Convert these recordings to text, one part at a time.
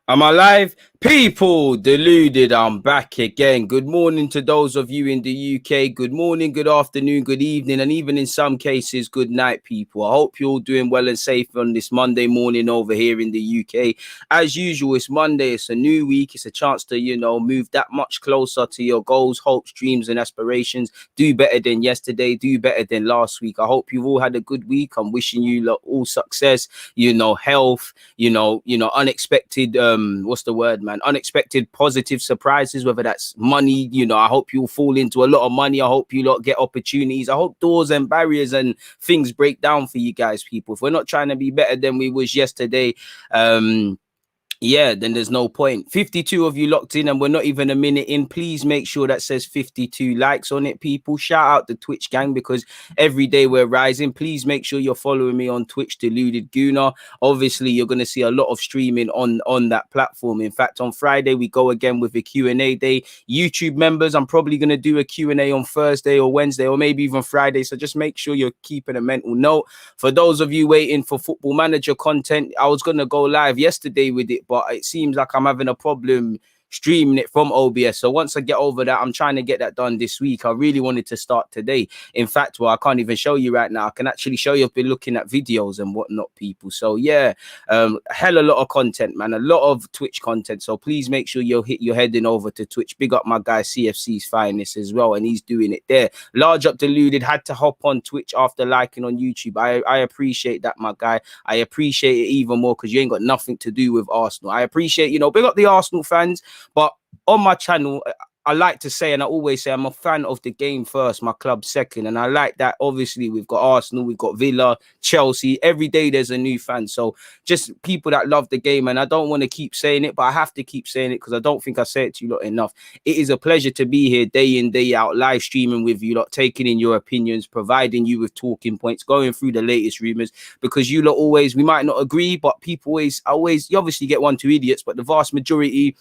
Am I live? People deluded, I'm back again. Good morning to those of you in the UK. Good morning, good afternoon, good evening, and even in some cases, good night, people. I hope you're all doing well and safe on this Monday morning over here in the UK. As usual, it's Monday, it's a new week, it's a chance to, move that much closer to your goals, hopes, dreams, and aspirations. Do better than yesterday, do better than last week. I hope you've all had a good week. I'm wishing you all success, health, unexpected what's the word, man, unexpected positive surprises, whether that's money. I hope you'll fall into a lot of money. I hope you lot get opportunities. I hope doors and barriers and things break down for you guys, people. If we're not trying to be better than we was yesterday, yeah, then there's no point. 52 of you locked in and we're not even a minute in. Please make sure that says 52 likes on it, people. Shout out the Twitch gang because every day we're rising. Please make sure you're following me on Twitch, Deluded Gooner. Obviously, you're going to see a lot of streaming on that platform. In fact, on Friday, we go again with a Q&A day. YouTube members, I'm probably going to do a Q&A on Thursday or Wednesday or maybe even Friday. So just make sure you're keeping a mental note. For those of you waiting for Football Manager content, I was going to go live yesterday with it, but it seems like I'm having a problem streaming it from OBS. So once I get over that, I'm trying to get that done this week. I really wanted to start today. In fact, well, I can't even show you right now. I can actually show you. I've been looking at videos and whatnot, people. So yeah, hell a lot of content, man. A lot of Twitch content. So please make sure you're heading over to Twitch. Big up my guy CFC's Finest as well, and he's doing it there. Large Up Deluded had to hop on Twitch after liking on YouTube. I appreciate that, my guy. I appreciate it even more because you ain't got nothing to do with Arsenal. I appreciate, big up the Arsenal fans. But on my channel, I like to say, and I always say, I'm a fan of the game first, my club second. And I like that. Obviously, we've got Arsenal, we've got Villa, Chelsea. Every day there's a new fan. So just people that love the game. And I don't want to keep saying it, but I have to keep saying it because I don't think I say it to you lot enough. It is a pleasure to be here day in, day out, live streaming with you lot, taking in your opinions, providing you with talking points, going through the latest rumors, because you lot always, we might not agree, but people always, you obviously get 1, 2 idiots, but the vast majority,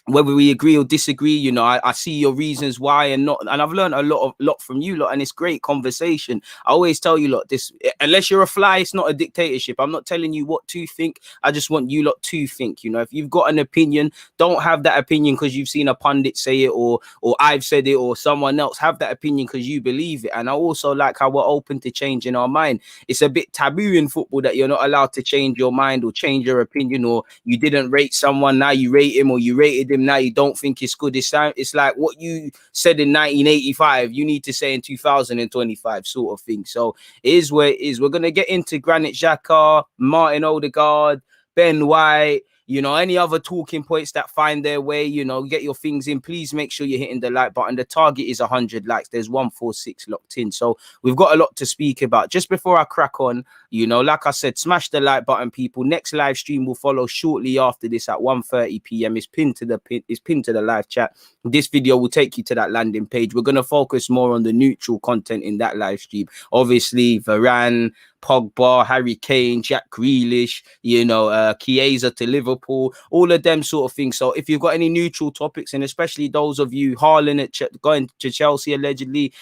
whether we agree or disagree, I see your reasons why and not, and I've learned a lot from you lot, and it's great conversation. I always tell you lot this, unless you're a fly, it's not a dictatorship. I'm not telling you what to think. I just want you lot to think. If you've got an opinion, don't have that opinion because you've seen a pundit say it or I've said it or someone else. Have that opinion because you believe it. And I also like how we're open to changing our mind. It's a bit taboo in football that you're not allowed to change your mind or change your opinion, or you didn't rate someone, now you rate him, or you rated him, now you don't think it's good. It's like what you said in 1985, you need to say in 2025 sort of thing. So it is where it is. We're going to get into Granit Xhaka, Martin Odegaard, Ben White, any other talking points that find their way, get your things in. Please make sure you're hitting the like button. The target is 100 likes. There's 146 locked in. So we've got a lot to speak about. Just before I crack on, like I said, smash the like button, people. Next live stream will follow shortly after this at 1:30 p.m. It's pinned to the live chat. This video will take you to that landing page. We're going to focus more on the neutral content in that live stream. Obviously, Varane, Pogba, Harry Kane, Jack Grealish, Chiesa to Liverpool, all of them sort of things. So if you've got any neutral topics, and especially those of you Haaland going to Chelsea allegedly,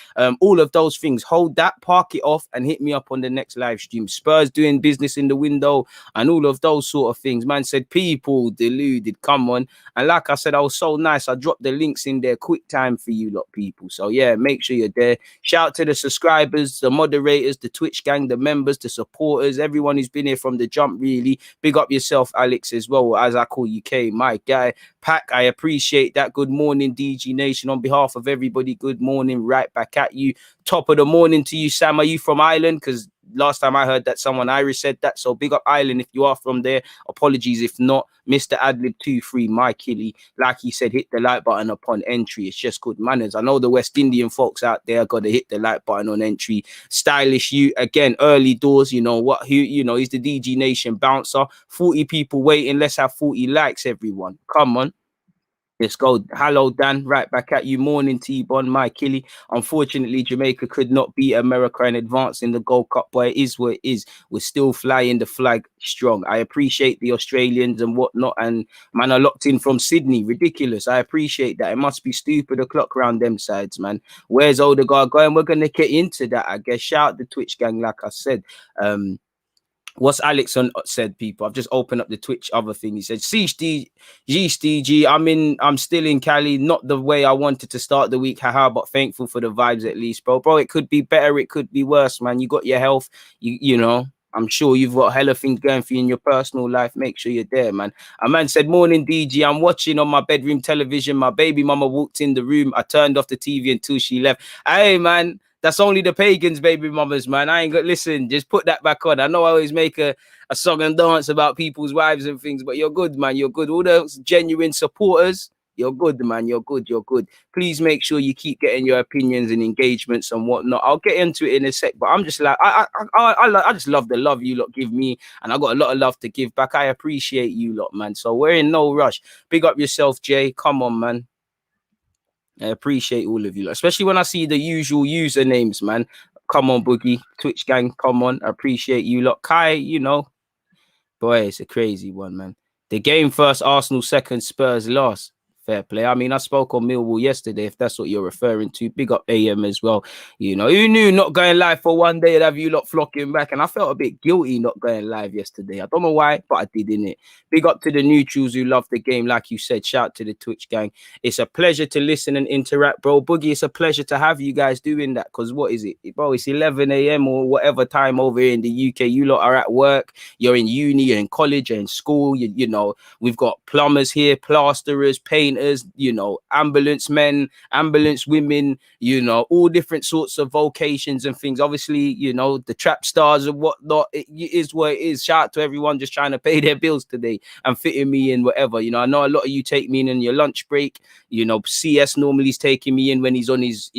all of those things, hold that, park it off, and hit me up on the next live stream. Spurs doing business in the window and all of those sort of things. Man said, people deluded, come on. And like I said, I was so nice. I dropped the links in there quick time for you lot, people. So yeah, make sure you're there. Shout out to the subscribers, the moderators, the Twitch gang, the members, the supporters, everyone who's been here from the jump, really. Big up yourself, Alex, as well, as I call you, K, my guy. Pack, I appreciate that. Good morning, DG Nation. On behalf of everybody, good morning, right back at you. Top of the morning to you, Sam. Are you from Ireland? Because last time I heard that someone Irish said that. So big up Ireland if you are from there. Apologies if not. Mr. Adlib23, MIKEL, like he said, hit the like button upon entry. It's just good manners. I know the West Indian folks out there got to hit the like button on entry. Stylish you again, early doors. He's the DG Nation bouncer. 40 people waiting. Let's have 40 likes, everyone. Come on. Let's go. Hello, Dan. Right back at you. Morning, T-Bon, MIKEL. Unfortunately, Jamaica could not beat America and advance in the Gold Cup, but it is what it is. We're still flying the flag strong. I appreciate the Australians and whatnot, and man, are locked in from Sydney. Ridiculous. I appreciate that. It must be stupid o'clock around them sides, man. Where's Odegaard going? We're going to get into that, I guess. Shout out the Twitch gang, like I said. What's Alex said, people? I've just opened up the Twitch other thing. He said, GSTG, I'm still in Cali, not the way I wanted to start the week, haha, but thankful for the vibes at least, bro. Bro, it could be better, it could be worse, man. You got your health, you know. I'm sure you've got hella things going for you in your personal life. Make sure you're there, man. A man said, morning, DG. I'm watching on my bedroom television. My baby mama walked in the room. I turned off the TV until she left. Hey, man. That's only the pagans, baby mamas, man. I ain't got listen. Just put that back on. I know I always make a song and dance about people's wives and things, but you're good, man. You're good. All those genuine supporters, you're good, man. You're good. You're good. Please make sure you keep getting your opinions and engagements and whatnot. I'll get into it in a sec, but I'm just like I just love the love you lot give me, and I got a lot of love to give back. I appreciate you lot, man. So we're in no rush. Big up yourself, Jay. Come on, man. I appreciate all of you, especially when I see the usual usernames, man. Come on, Boogie, Twitch gang, come on. I appreciate you lot. Kai, you know, boy, it's a crazy one, man. The game first, Arsenal second, Spurs last. Fair play. I mean, I spoke on Millwall yesterday, if that's what you're referring to. Big up AM as well. You know, who knew not going live for one day would have you lot flocking back? And I felt a bit guilty not going live yesterday. I don't know why, but I did, innit? Big up to the neutrals who love the game, like you said. Shout to the Twitch gang. It's a pleasure to listen and interact, bro. Boogie, it's a pleasure to have you guys doing that, because what is it? Bro, it's 11 a.m. or whatever time over here in the UK. You lot are at work. You're in uni, you're in college, you're in school. You know, we've got plumbers here, plasterers, painters, you know, ambulance men, ambulance women, you know, all different sorts of vocations and things. Obviously, you know, the trap stars and whatnot. It is what it is. Shout out to everyone just trying to pay their bills today and fitting me in, whatever. You know, I know a lot of you take me in your lunch break. You know, CS normally is taking me in when he's on his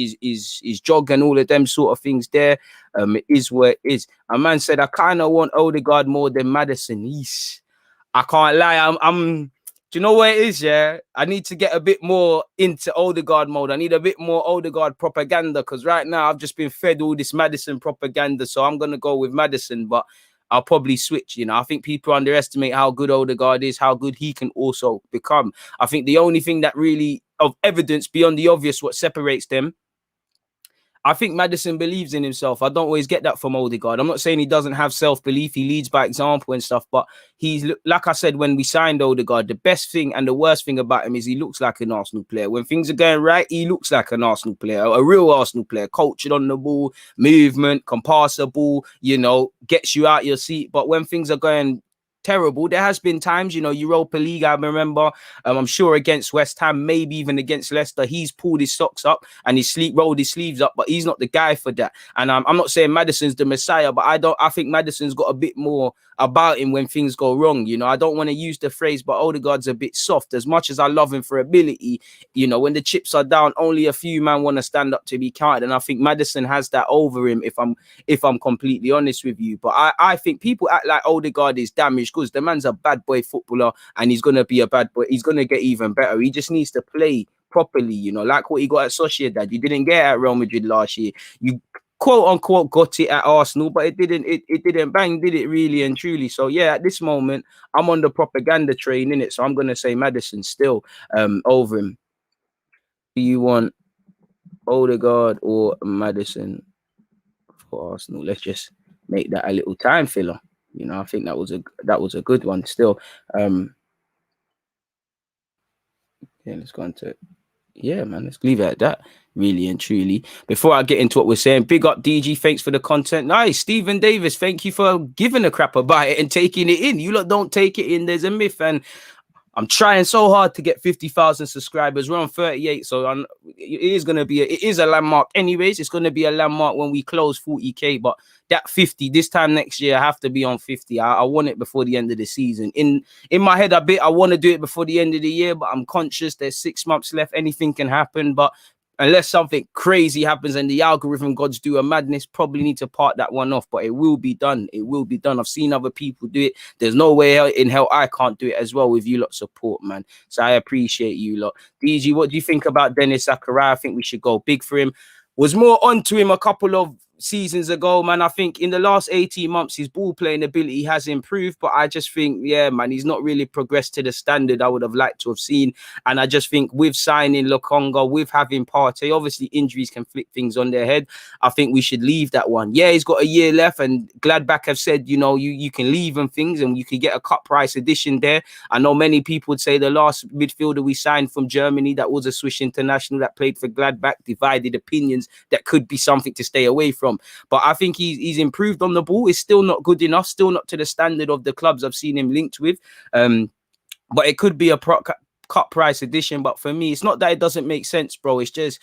jog and all of them sort of things there. It is what it is. A man said, I kind of want Odegaard more than Maddison. Yeesh. I can't lie. Do you know what it is? Yeah, I need to get a bit more into Odegaard mode. I need a bit more Odegaard propaganda, because right now I've just been fed all this Maddison propaganda. So I'm gonna go with Maddison, but I'll probably switch. You know, I think people underestimate how good Odegaard is, how good he can also become. I think the only thing that really of evidence beyond the obvious, what separates them, I think Maddison believes in himself. I don't always get that from Odegaard. I'm not saying he doesn't have self-belief. He leads by example and stuff. But he's, like I said, when we signed Odegaard, the best thing and the worst thing about him is he looks like an Arsenal player. When things are going right, he looks like an Arsenal player, a real Arsenal player, cultured on the ball, movement, can pass the ball, you know, gets you out your seat. But when things are going terrible, there has been times, you know, Europa League, I remember, I'm sure against West Ham, maybe even against Leicester, he's pulled his socks up and rolled his sleeves up, but he's not the guy for that. And I'm not saying Maddison's the Messiah, but I think Maddison's got a bit more about him when things go wrong. You know, I don't want to use the phrase, but Odegaard's a bit soft. As much as I love him for ability, you know, when the chips are down, only a few man want to stand up to be counted. And I think Maddison has that over him, if I'm completely honest with you. But I think people act like Odegaard is damaged because the man's a bad boy footballer and he's going to be a bad boy. He's going to get even better. He just needs to play properly, you know, like what he got at Sociedad. You didn't get at Real Madrid last year. You quote unquote got it at Arsenal, but it didn't bang, did it, really and truly? So yeah, at this moment, I'm on the propaganda train, in it. So I'm going to say Maddison still over him. Do you want Odegaard or Maddison for Arsenal? Let's just make that a little time filler. You know, I think that was a good one still. Yeah, let's go into it. Yeah, man, let's leave it at that, really and truly. Before I get into what we're saying, big up DG, thanks for the content. Nice. Stephen Davis, thank you for giving a crap about it and taking it in. You lot don't take it in, there's a myth. And I'm trying so hard to get 50,000 subscribers. We're on 38, so it is a landmark. Anyways, it's going to be a landmark when we close 40k. But that 50 this time next year, I have to be on 50. I want it before the end of the season. In my head, I want to do it before the end of the year, but I'm conscious there's 6 months left. Anything can happen, but unless something crazy happens and the algorithm gods do a madness, probably need to part that one off. But it will be done. It will be done. I've seen other people do it. There's no way in hell I can't do it as well with you lot support, man. So I appreciate you lot. DG, what do you think about Dennis Zakaria? I think we should go big for him. Was more onto him a couple of seasons ago, man. I think in the last 18 months, his ball playing ability has improved, but I just think, yeah, man, he's not really progressed to the standard I would have liked to have seen. And I just think with signing Lokonga, with having Partey, obviously injuries can flip things on their head. I think we should leave that one. Yeah, he's got a year left, and Gladbach have said, you know, you can leave and things, and you can get a cut price addition there. I know many people would say the last midfielder we signed from Germany that was a Swiss international that played for Gladbach, divided opinions. That could be something to stay away from. But I think he's improved on the ball. It's still not good enough, still not to the standard of the clubs I've seen him linked with. But it could be a cut price addition. But for me, it's not that it doesn't make sense, bro. It's just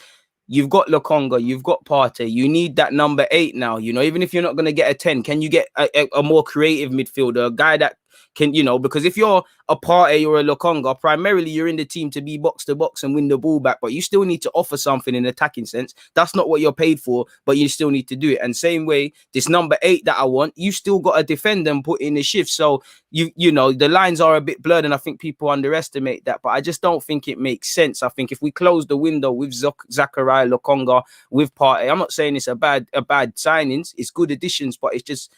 you've got Lokonga, you've got Partey. You need that number 8 now. You know, even if you're not going to get a 10, can you get a more creative midfielder, a guy that can, you know, because if you're a Partey or a Lokonga, primarily you're in the team to be box to box and win the ball back, but you still need to offer something in attacking sense. That's not what you're paid for, but you still need to do it. And same way, this number 8 that I want, you still got to defend and put in the shift. So you know, the lines are a bit blurred, and I think people underestimate that. But I just don't think it makes sense. I think if we close the window with ZAKARIA, Lokonga, with Partey, I'm not saying it's a bad signings, it's good additions, but it's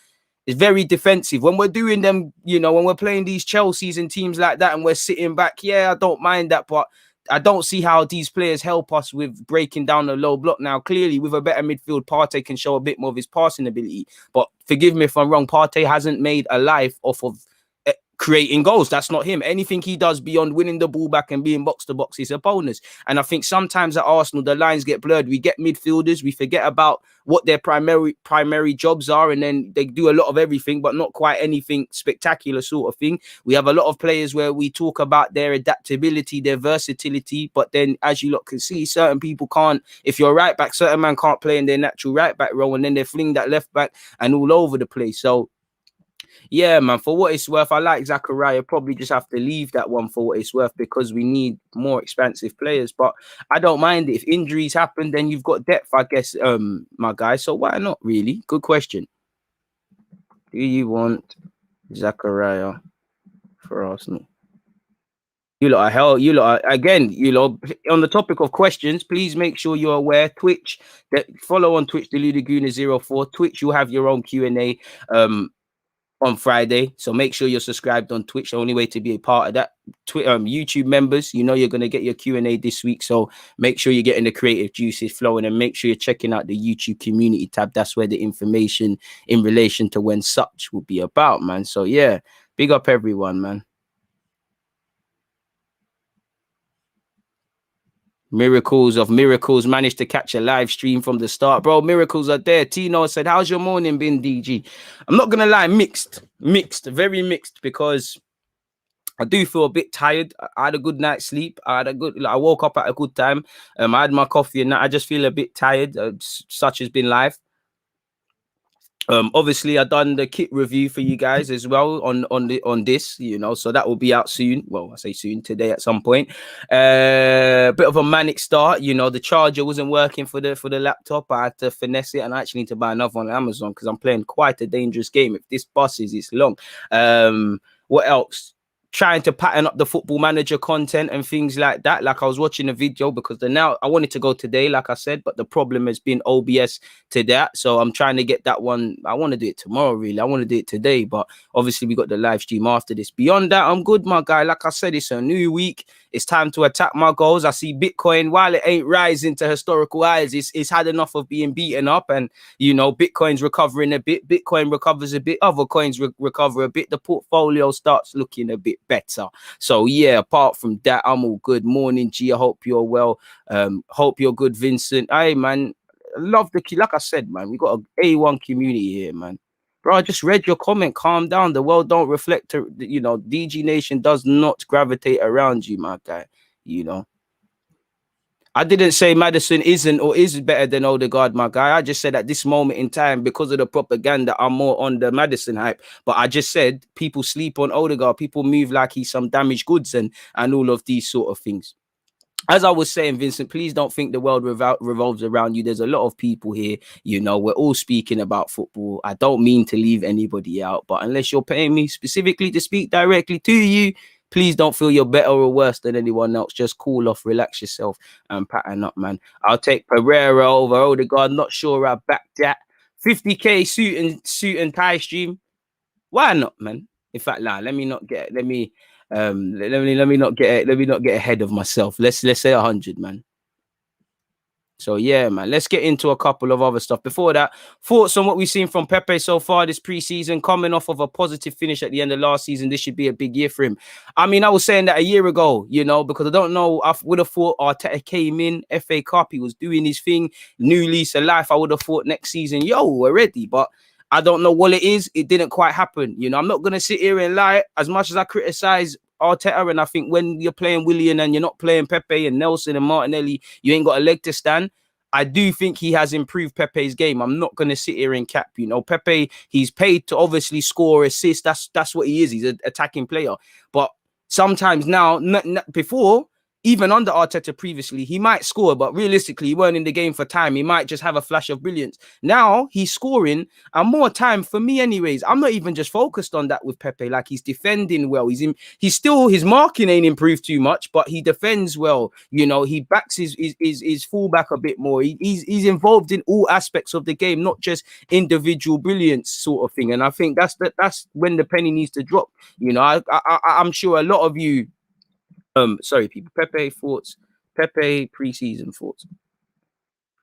very defensive. When we're doing them, you know, when we're playing these Chelseas and teams like that and we're sitting back, yeah, I don't mind that, but I don't see how these players help us with breaking down the low block. Now, clearly, with a better midfield, Partey can show a bit more of his passing ability. But forgive me if I'm wrong, Partey hasn't made a life off of creating goals. That's not him. Anything he does beyond winning the ball back and being box to box is a bonus. And I think sometimes at Arsenal, the lines get blurred. We get midfielders, we forget about what their primary jobs are, and then they do a lot of everything, but not quite anything spectacular sort of thing. We have a lot of players where we talk about their adaptability, their versatility, but then as you lot can see, certain people can't. If you're a right back, certain man can't play in their natural right back role, and then they fling that left back and all over the place. So yeah, man, for what it's worth, I like ZAKARIA. Probably just have to leave that one for what it's worth, because we need more expensive players. But I don't mind it. If injuries happen, then you've got depth, I guess, my guy. So why not, really? Good question. Do you want ZAKARIA for Arsenal? You lot are hell. You lot are, again, you lot, on the topic of questions, please make sure you're aware. Twitch, follow on Twitch, the Ludaguna04. Twitch, you have your own Q&A. On Friday, so make sure you're subscribed on Twitch. The only way to be a part of that. YouTube members, you know you're going to get your Q&A this week, so make sure you're getting the creative juices flowing, and make sure you're checking out the YouTube community tab. That's where the information in relation to when such will be about, man. So yeah, big up everyone, man. Miracles of miracles, managed to catch a live stream from the start, bro. Miracles are there. Tino said, how's your morning been, DG? I'm not gonna lie, mixed, very mixed, because I do feel a bit tired. I had a good night's sleep. I woke up at a good time. I had my coffee, and I just feel a bit tired. Such has been life. Obviously I done the kit review for you guys as well on this, you know, so that will be out soon. Well, I say soon, today at some point. Bit of a manic start, you know. The charger wasn't working for the laptop. I had to finesse it, and I actually need to buy another one on Amazon, because I'm playing quite a dangerous game. If this buses, it's long. What else? Trying to pattern up the Football Manager content and things like that. Like, I was watching a video, because I wanted to go today, like I said, but the problem has been OBS to that. So I'm trying to get that one. I want to do it tomorrow, really. I want to do it today, but obviously we got the live stream after this. Beyond that, I'm good, my guy. Like I said, it's a new week. It's time to attack my goals. I see Bitcoin, while it ain't rising to historical highs, it's had enough of being beaten up, and you know, Bitcoin's recovering a bit. Bitcoin recovers a bit. Other coins recover a bit. The portfolio starts looking a bit better. So yeah, apart from that, I'm all good. Morning, G. I hope you're well. Hope you're good, Vincent. Hey, man, I love like I said, man, we got a A1 community here, man. Bro, I just read your comment. Calm down. The world don't reflect, you know, DG Nation does not gravitate around you, my guy. You know, I didn't say Maddison isn't or is better than Odegaard, my guy. I just said at this moment in time, because of the propaganda, I'm more on the Maddison hype. But I just said people sleep on Odegaard. People move like he's some damaged goods and all of these sort of things. As I was saying, Vincent, please don't think the world revolves around you. There's a lot of people here. You know, we're all speaking about football. I don't mean to leave anybody out, but unless you're paying me specifically to speak directly to you, please don't feel you're better or worse than anyone else. Just cool off, relax yourself, and pattern up, man. I'll take Pereira over Odegaard. Not sure I back that. 50K suit and tie stream. Why not, man? In fact, let me not get ahead of myself. Let's say 100, man. So yeah, man, let's get into a couple of other stuff. Before that, thoughts on what we've seen from Pepe so far this preseason, coming off of a positive finish at the end of last season. This should be a big year for him. I mean, I was saying that a year ago, you know, because I don't know, I would have thought Arteta came in, FA Cup, he was doing his thing, new lease of life. I would have thought next season, yo, we're ready. But I don't know what it is. It didn't quite happen. You know, I'm not going to sit here and lie. As much as I criticize Arteta, and I think when you're playing Willian and you're not playing Pepe and Nelson and Martinelli, you ain't got a leg to stand. I do think he has improved Pepe's game. I'm not going to sit here and cap, you know. Pepe, he's paid to obviously score, assist. That's what he is. He's an attacking player. But sometimes now, before, even under Arteta previously, he might score, but realistically, he weren't in the game for time. He might just have a flash of brilliance. Now he's scoring and more time for me anyways. I'm not even just focused on that with Pepe. Like, he's defending well. He's still, his marking ain't improved too much, but he defends well. You know, he backs his fullback a bit more. He's involved in all aspects of the game, not just individual brilliance sort of thing. And I think that's when the penny needs to drop. You know, I'm sure a lot of you, sorry, people. Pepe thoughts. Pepe preseason thoughts.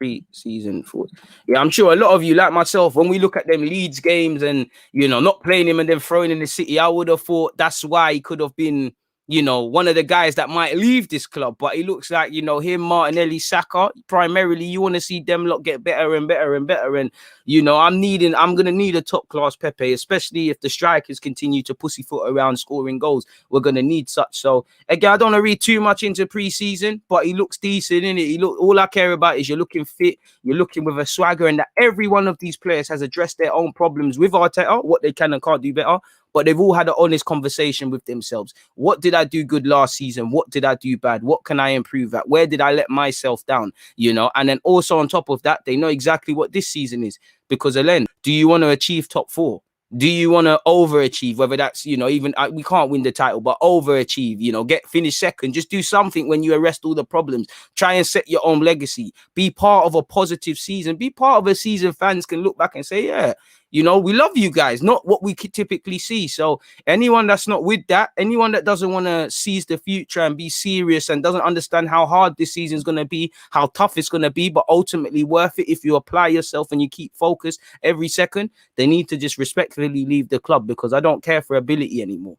Yeah, I'm sure a lot of you, like myself, when we look at them Leeds games and, you know, not playing him and then throwing in the City, I would have thought that's why he could have been, you know, one of the guys that might leave this club. But he looks like, you know, him, Martinelli, Saka, primarily, you want to see them lot get better and better and better. And, you know, I'm going to need a top-class Pepe, especially if the strikers continue to pussyfoot around scoring goals. We're going to need such. So, again, I don't want to read too much into pre-season, but he looks decent, innit? All I care about is you're looking fit, you're looking with a swagger, and that every one of these players has addressed their own problems with Arteta, what they can and can't do better. But they've all had an honest conversation with themselves. What did I do good last season? What did I do bad? What can I improve at? Where did I let myself down? You know, and then also on top of that, they know exactly what this season is. Because, Alen, do you want to achieve top 4? Do you want to overachieve? Whether that's, you know, even we can't win the title, but overachieve, you know, finish second. Just do something when you arrest all the problems. Try and set your own legacy. Be part of a positive season. Be part of a season fans can look back and say, yeah, you know, we love you guys, not what we could typically see. So anyone that's not with that, anyone that doesn't want to seize the future and be serious and doesn't understand how hard this season is going to be, how tough it's going to be, but ultimately worth it if you apply yourself and you keep focused every second, they need to just respectfully leave the club, because I don't care for ability anymore.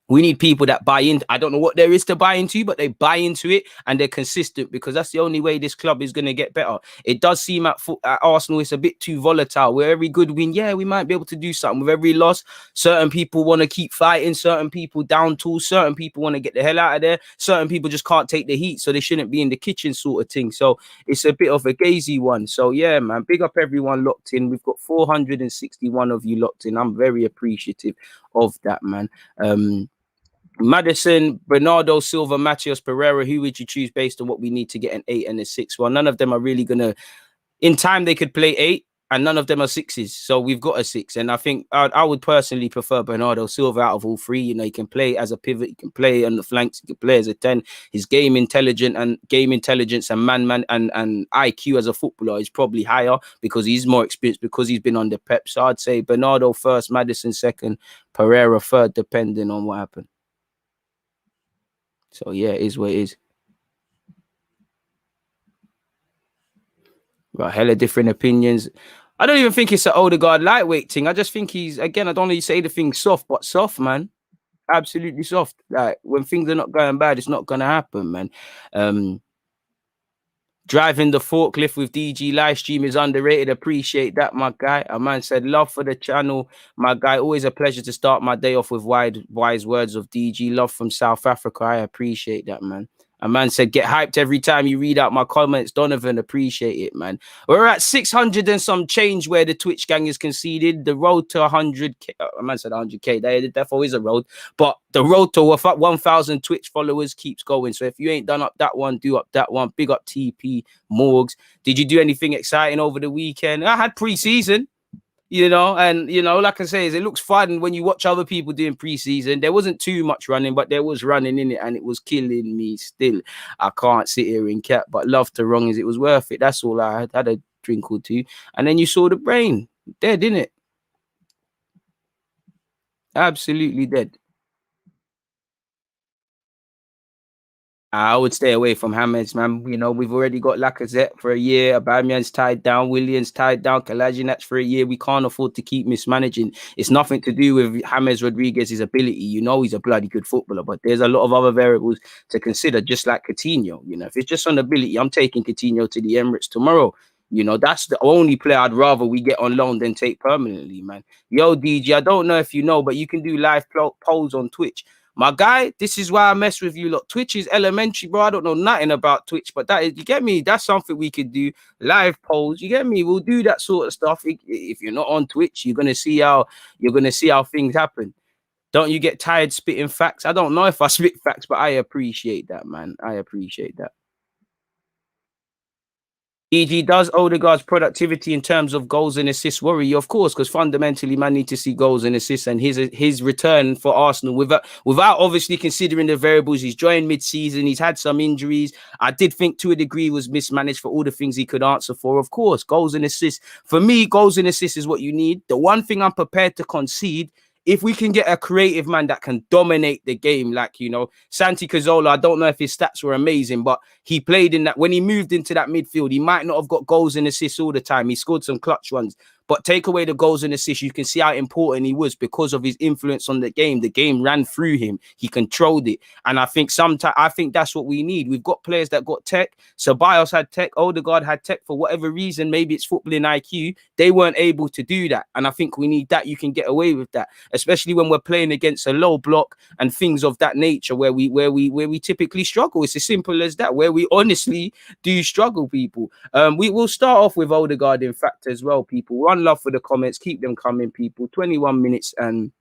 We need people that buy in. I don't know what there is to buy into, but they buy into it and they're consistent, because that's the only way this club is going to get better. It does seem at Arsenal, it's a bit too volatile. Where every good win, yeah, we might be able to do something. With every loss, certain people want to keep fighting, certain people down tools, certain people want to get the hell out of there, certain people just can't take the heat, so they shouldn't be in the kitchen sort of thing. So it's a bit of a gazy one. So yeah, man, big up everyone locked in. We've got 461 of you locked in. I'm very appreciative of that, man. Maddison, Bernardo Silva, Matheus Pereira, who would you choose based on what we need to get an 8 and a 6? Well, none of them are really going to, in time, they could play 8, and none of them are 6s. So we've got a 6. And I think I would personally prefer Bernardo Silva out of all 3. You know, he can play as a pivot, he can play on the flanks, he can play as a 10. His game intelligence and man and IQ as a footballer is probably higher because he's more experienced, because he's been under Pep. So I'd say Bernardo first, Maddison second, Pereira third, depending on what happened. So yeah, it is what it is. Right, hella different opinions. I don't even think it's an Odegaard lightweight thing. I just think he's, again, I don't really say the thing soft, but soft, man. Absolutely soft. Like, when things are not going bad, it's not gonna happen, man. Driving the forklift with DG live stream is underrated. Appreciate that, my guy. A man said, love for the channel, my guy. Always a pleasure to start my day off with wise words of DG. Love from South Africa. I appreciate that, man. A man said, get hyped every time you read out my comments. Donovan, appreciate it, man. We're at 600 and some change where the Twitch gang is conceded. The road to 100K. A man said 100K. That therefore is a road. But the road to 1,000 Twitch followers keeps going. So if you ain't done up that one, do up that one. Big up TP, Morgs. Did you do anything exciting over the weekend? I had pre-season. You know, and, you know, like I say, it looks fun when you watch other people doing preseason. There wasn't too much running, but there was running in it, and it was killing me still. I can't sit here and cap, but love to wrong is it was worth it. That's all I had. Had a drink or two, and then you saw the brain dead, innit? Absolutely dead. I would stay away from Hammers, man. You know, we've already got Lacazette for a year. Aubameyang's tied down. Williams tied down. Kolasinac for a year. We can't afford to keep mismanaging. It's nothing to do with James Rodriguez's ability. You know, he's a bloody good footballer, but there's a lot of other variables to consider, just like Coutinho. You know, if it's just on ability, I'm taking Coutinho to the Emirates tomorrow. You know, that's the only player I'd rather we get on loan than take permanently, man. Yo, DG, I don't know if you know, but you can do live polls on Twitch. My guy, this is why I mess with you. Look, Twitch is elementary, bro. I don't know nothing about Twitch, but that is, you get me? That's something we could do. Live polls, you get me? We'll do that sort of stuff. If you're not on Twitch, you're gonna see how things happen. Don't you get tired spitting facts? I don't know if I spit facts, but I appreciate that, man. I appreciate that. E.g., does Odegaard's productivity in terms of goals and assists worry you? Of course, because fundamentally, man, need to see goals and assists, and his return for Arsenal without obviously considering the variables. He's joined mid-season. He's had some injuries. I did think to a degree was mismanaged for all the things he could answer for. Of course, goals and assists. For me, goals and assists is what you need. The one thing I'm prepared to concede, if we can get a creative man that can dominate the game, like, you know, Santi Cazorla, I don't know if his stats were amazing, but he played in that, when he moved into that midfield, he might not have got goals and assists all the time. He scored some clutch ones, but take away the goals and assists, you can see how important he was because of his influence on the game. The game ran through him. He controlled it. And I think that's what we need. We've got players that got tech. Ceballos had tech. Odegaard had tech. For whatever reason, maybe it's footballing IQ, they weren't able to do that. And I think we need that. You can get away with that, especially when we're playing against a low block and things of that nature where we typically struggle. It's as simple as that, where we honestly do struggle, people. We will start off with Odegaard, in fact, as well, people. One love for the comments. Keep them coming, people. 21 minutes and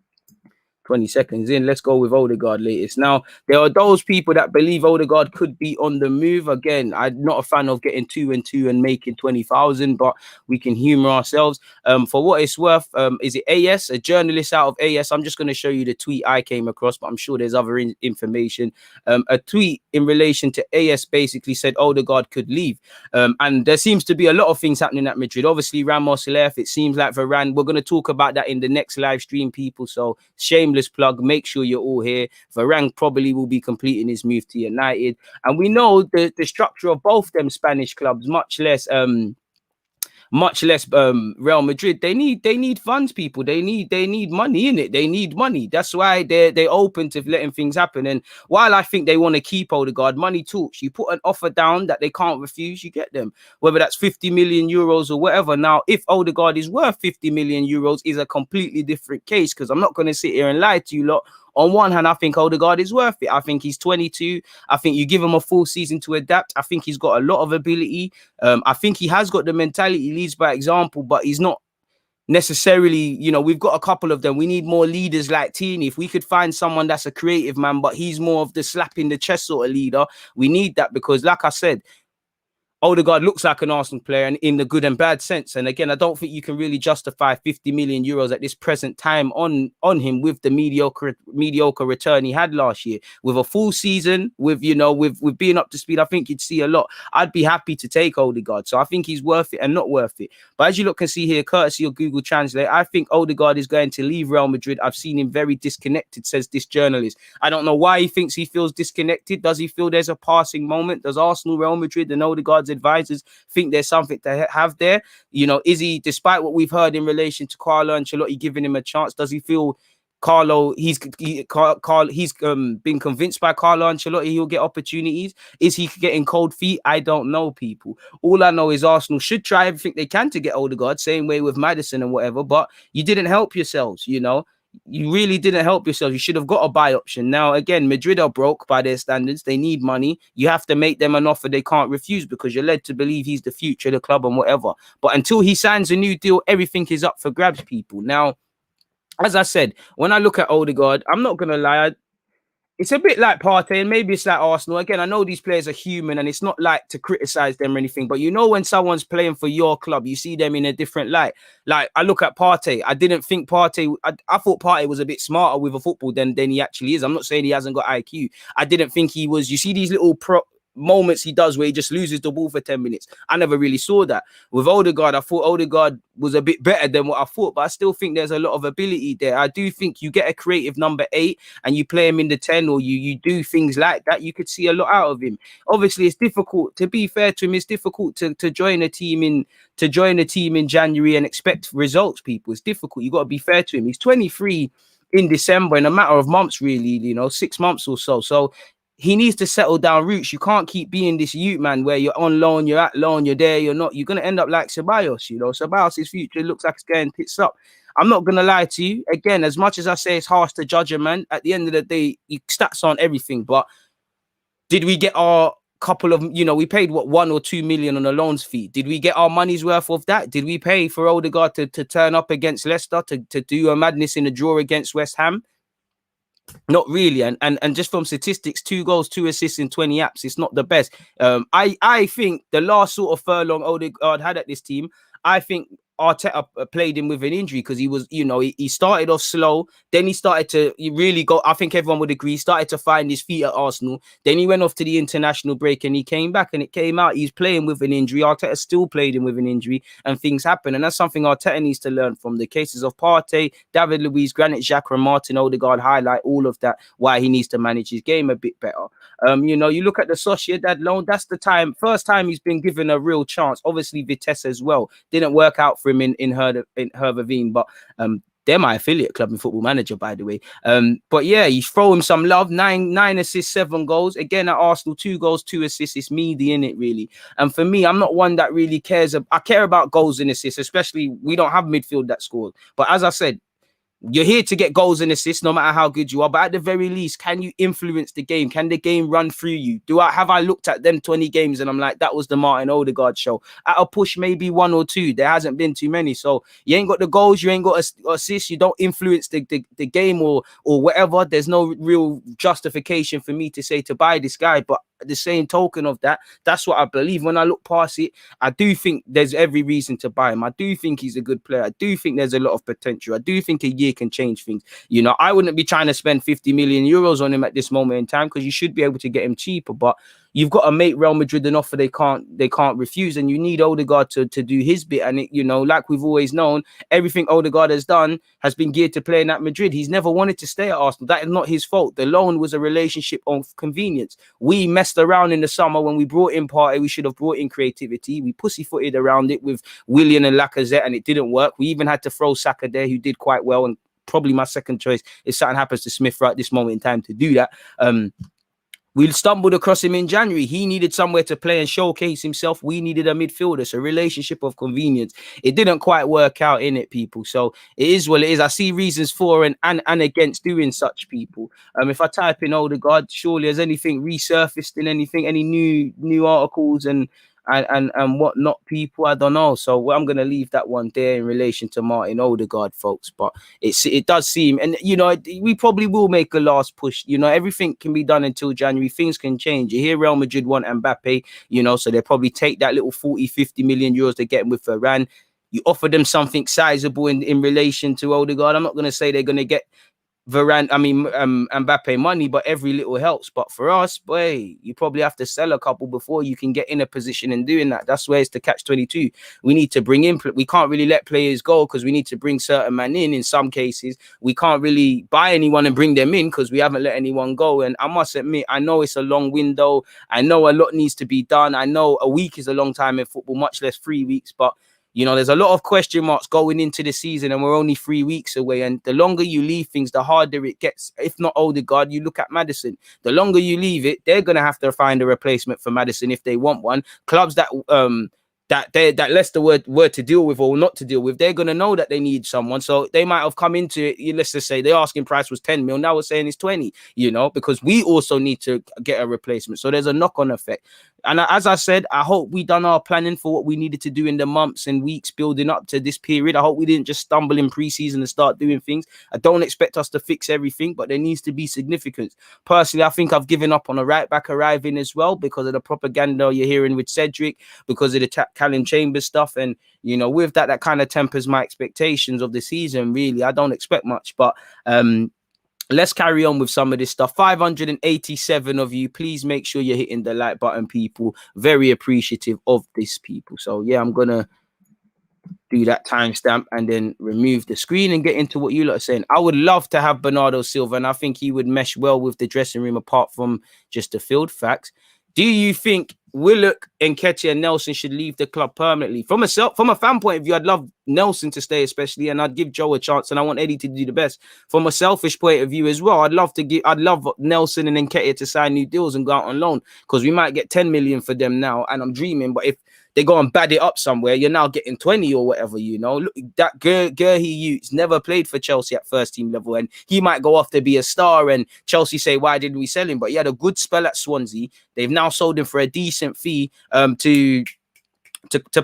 20 seconds in. Let's go with Odegaard latest. Now, there are those people that believe Odegaard could be on the move. Again, I'm not a fan of getting 2 and 2 and making 20,000, but we can humor ourselves. For what it's worth, is it AS, a journalist out of AS? I'm just going to show you the tweet I came across, but I'm sure there's other information. A tweet in relation to AS basically said Odegaard could leave. And there seems to be a lot of things happening at Madrid. Obviously, Ramos left. It seems like Varane. We're going to talk about that in the next live stream, people. So shameless plug, make sure you're all here. Varane probably will be completing his move to United, and we know the structure of both them Spanish clubs, much less Real Madrid. They need funds, people. They need money in it. They need money. That's why they're open to letting things happen. And while I think they want to keep Odegaard, money talks. You put an offer down that they can't refuse, you get them. Whether that's 50 million euros or whatever. Now, if Odegaard is worth 50 million euros, is a completely different case, because I'm not going to sit here and lie to you lot. On one hand, I think Odegaard is worth it. I think he's 22. I think you give him a full season to adapt. I think he's got a lot of ability. I think he has got the mentality, he leads by example, but he's not necessarily, you know, we've got a couple of them. We need more leaders like Tini. If we could find someone that's a creative man, but he's more of the slap in the chest sort of leader, we need that, because like I said, Odegaard looks like an Arsenal player, and in the good and bad sense. And again, I don't think you can really justify 50 million euros at this present time on him with the mediocre return he had last year. With a full season, with, you know, with being up to speed, I think you'd see a lot. I'd be happy to take Odegaard. So I think he's worth it and not worth it. But as you look can see here, courtesy of Google Translate, I think Odegaard is going to leave Real Madrid. I've seen him very disconnected, says this journalist. I don't know why he thinks he feels disconnected. Does he feel there's a passing moment? Does Arsenal, Real Madrid and Odegaard's advisors think there's something to have there? You know, is he, despite what we've heard in relation to Carlo Ancelotti giving him a chance, does he feel he's been convinced by Carlo Ancelotti he'll get opportunities? Is he getting cold feet? I don't know, people. All I know is Arsenal should try everything they can to get Odegaard, same way with MADDISON and whatever, but you didn't help yourselves, you know. You really didn't help yourself. You should have got a buy option. Now, again, Madrid are broke by their standards. They need money. You have to make them an offer they can't refuse, because you're led to believe he's the future of the club and whatever. But until he signs a new deal, everything is up for grabs, people. Now, as I said, when I look at Odegaard, I'm not going to lie, it's a bit like Partey, and maybe it's like Arsenal. Again, I know these players are human, and it's not like to criticize them or anything, but you know, when someone's playing for your club, you see them in a different light. Like, I look at Partey. I didn't think Partey, I thought Partey was a bit smarter with a football than he actually is. I'm not saying he hasn't got IQ. I didn't think he was. You see these little moments he does where he just loses the ball for 10 minutes. I never really saw that. With Odegaard, I thought Odegaard was a bit better than what I thought, but I still think there's a lot of ability there. I do think you get a creative number 8 and you play him in the 10, or you do things like that, you could see a lot out of him. Obviously, it's difficult, to be fair to him, it's difficult to join a team in January and expect results, people. It's difficult. You got to be fair to him. He's 23 in December, in a matter of months, really, 6 months or so. So he needs to settle down roots. You can't keep being this youth, man, where you're on loan, you're at loan, you're there, you're not. You're going to end up like Ceballos, Ceballos' future looks like it's getting tits up. I'm not going to lie to you. Again, as much as I say it's harsh to judge a man, at the end of the day, stats aren't everything. But did we get our couple of, we paid, 1 or 2 million on a loans fee? Did we get our money's worth of that? Did we pay for Odegaard to turn up against Leicester, to do a madness in a draw against West Ham? Not really. And just from statistics, 2 goals, 2 assists in 20 apps, it's not the best. I think the last sort of furlong Odegaard had at this team, I think Arteta played him with an injury, because he was, he started off slow. Then he started to really go. I think everyone would agree. He started to find his feet at Arsenal. Then he went off to the international break and he came back, and it came out he's playing with an injury. Arteta still played him with an injury, and things happen. And that's something Arteta needs to learn from. The cases of Partey, David Luiz, Granit Xhaka, and Martin Odegaard highlight all of that, why he needs to manage his game a bit better. You look at the Sociedad loan, that's the first time he's been given a real chance. Obviously, Vitesse as well. Didn't work out for him in Hervavine, but they're my affiliate club in Football Manager, by the way. But yeah, you throw him some love. 9 assists, 7 goals. Again, at Arsenal, 2 goals, 2 assists. It's meaty, in it, really. And for me, I'm not one that really cares. I care about goals and assists, especially we don't have midfield that scores. But as I said, you're here to get goals and assists, no matter how good you are. But at the very least, can you influence the game? Can the game run through you? Have I looked at them 20 games and I'm like, that was the Martin Odegaard show? At a push, maybe 1 or 2. There hasn't been too many. So you ain't got the goals, you ain't got assists, you don't influence the game or whatever. There's no real justification for me to say to buy this guy. But the same token of that, that's what I believe. When I look past it, I do think there's every reason to buy him. I do think he's a good player. I do think there's a lot of potential. I do think a year can change things. I wouldn't be trying to spend 50 million euros on him at this moment in time, because you should be able to get him cheaper. But you've got to make Real Madrid an offer they can't refuse, and you need Odegaard to do his bit. And like we've always known, everything Odegaard has done has been geared to playing at Madrid. He's never wanted to stay at Arsenal. That is not his fault. The loan was a relationship of convenience. We messed around in the summer when we brought in Partey. We should have brought in creativity. We pussyfooted around it with Willian and Lacazette, and it didn't work. We even had to throw Saka there, who did quite well, and probably my second choice if something happens to Smith right this moment in time to do that. We stumbled across him in January. He needed somewhere to play and showcase himself. We needed a midfielder. It's a relationship of convenience. It didn't quite work out, in it, people. So it is what it is. I see reasons for and against doing such, people. If I type in Odegaard, surely has anything resurfaced in anything, any new articles and whatnot, people? I don't know. So I'm going to leave that one there in relation to Martin Odegaard, folks. But it does seem, and we probably will make a last push. Everything can be done until January. Things can change. You hear Real Madrid want Mbappe, so they'll probably take that little 40-50 million euros they get with Varane. You offer them something sizable in relation to Odegaard. I'm not going to say they're going to get Mbappe money, but every little helps. But for us, boy, you probably have to sell a couple before you can get in a position in doing that. That's where it's the catch-22. We need to bring in, we can't really let players go because we need to bring certain men in some cases. We can't really buy anyone and bring them in because we haven't let anyone go. And I must admit, I know it's a long window. I know a lot needs to be done. I know a week is a long time in football, much less 3 weeks, but there's a lot of question marks going into the season and we're only 3 weeks away. And the longer you leave things, the harder it gets. If not Odegaard, you look at Maddison. The longer you leave it, they're going to have to find a replacement for Maddison if they want one. Clubs that Leicester were to deal with or not to deal with, they're going to know that they need someone. So they might have come into it, let's just say the asking price was 10 mil. Now we're saying it's 20, because we also need to get a replacement. So there's a knock-on effect. And as I said, I hope we done our planning for what we needed to do in the months and weeks building up to this period. I hope we didn't just stumble in pre-season and start doing things. I don't expect us to fix everything, but there needs to be significance. Personally, I think I've given up on a right back arriving as well because of the propaganda you're hearing with CEDRIC, because of the Callum Chambers stuff. And, with that kind of tempers my expectations of the season, really. I don't expect much, but let's carry on with some of this stuff. 587 of you. Please make sure you're hitting the like button, people. Very appreciative of this, people. So yeah, I'm gonna do that timestamp and then remove the screen and get into what you lot are saying. I would love to have Bernardo Silva, and I think he would mesh well with the dressing room apart from just the field facts. Do you think Willock, Nketiah, and Nelson should leave the club permanently? From a fan point of view, I'd love Nelson to stay, especially, and I'd give Joe a chance, and I want Eddie to do the best. From a selfish point of view as well, I'd love Nelson and Nketiah to sign new deals and go out on loan, because we might get 10 million for them now, and I'm dreaming. But if they go and bad it up somewhere, you're now getting 20 or whatever, you know. Look, that Gurhi never played for Chelsea at first team level, and he might go off to be a star, and Chelsea say, why didn't we sell him? But he had a good spell at Swansea. They've now sold him for a decent fee to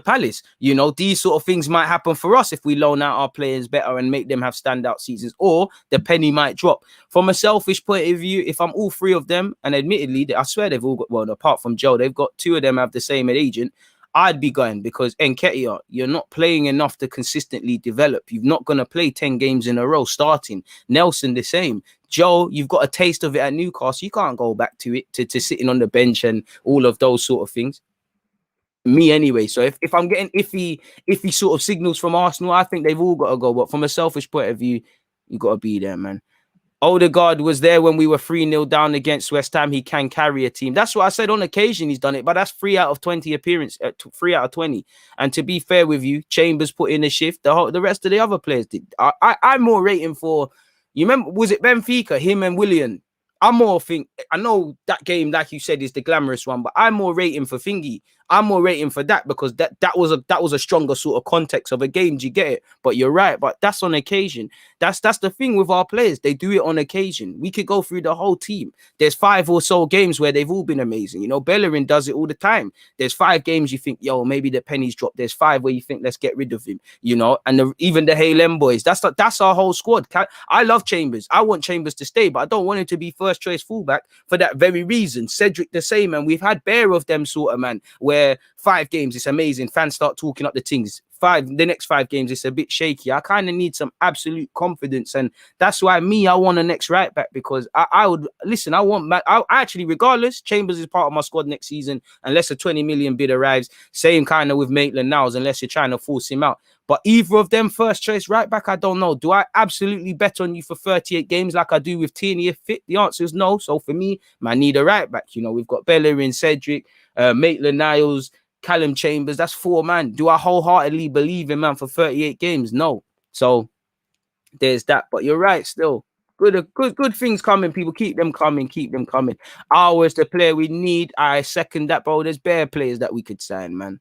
Palace. You know, these sort of things might happen for us if we loan out our players better and make them have standout seasons, or the penny might drop. From a selfish point of view, if I'm all three of them, and admittedly, I swear they've all got, well, apart from Joe, they've got two of them have the same agent, I'd be going, because Nketiah, you're not playing enough to consistently develop. You're not going to play 10 games in a row starting. Nelson, the same. Joe, you've got a taste of it at Newcastle. You can't go back to it, to sitting on the bench and all of those sort of things. Me anyway. So if I'm getting iffy sort of signals from Arsenal, I think they've all got to go. But from a selfish point of view, you got to be there, man. Odegaard was there when we were 3-0 down against West Ham. He can carry a team. That's what I said. On occasion, he's done it, but that's 3 out of 20 appearances, 3 out of 20. And to be fair with you, Chambers put in a shift. The rest of the other players did. I'm more rating for, you remember, was it Benfica, him and Willian? I know that game, like you said, is the glamorous one, but I'm more rating for Thingy. I'm more rating for that, because that was a stronger sort of context of a game. Do you get it? But you're right. But that's on occasion. That's the thing with our players. They do it on occasion. We could go through the whole team. There's 5 or so games where they've all been amazing. You know, Bellerin does it all the time. There's 5 games you think, yo, maybe the pennies dropped. There's 5 where you think, let's get rid of him. You know, and even the Halem boys. That's our whole squad. I love Chambers. I want Chambers to stay, but I don't want him to be first choice fullback for that very reason. Cedric the same, and we've had bare of them sort of, man, where 5 games it's amazing, fans start talking up the things. The next 5 games it's a bit shaky. I kind of need some absolute confidence, and that's why I want a next right back, because I would listen. I actually, regardless, Chambers is part of my squad next season unless a 20 million bid arrives. Same kind of with Maitland-Niles, unless you're trying to force him out. But either of them first choice right back, I don't know. Do I absolutely bet on you for 38 games like I do with Tierney if fit? The answer is no. So for me, I need a right back. You know, we've got Bellerin, Cedric, Maitland-Niles, Callum Chambers. That's 4 man. Do I wholeheartedly believe in, man, for 38 games? No. So there's that. But you're right still. Good things coming, people. Keep them coming. Ours, the player we need. I second that, bro. There's bare players that we could sign, man.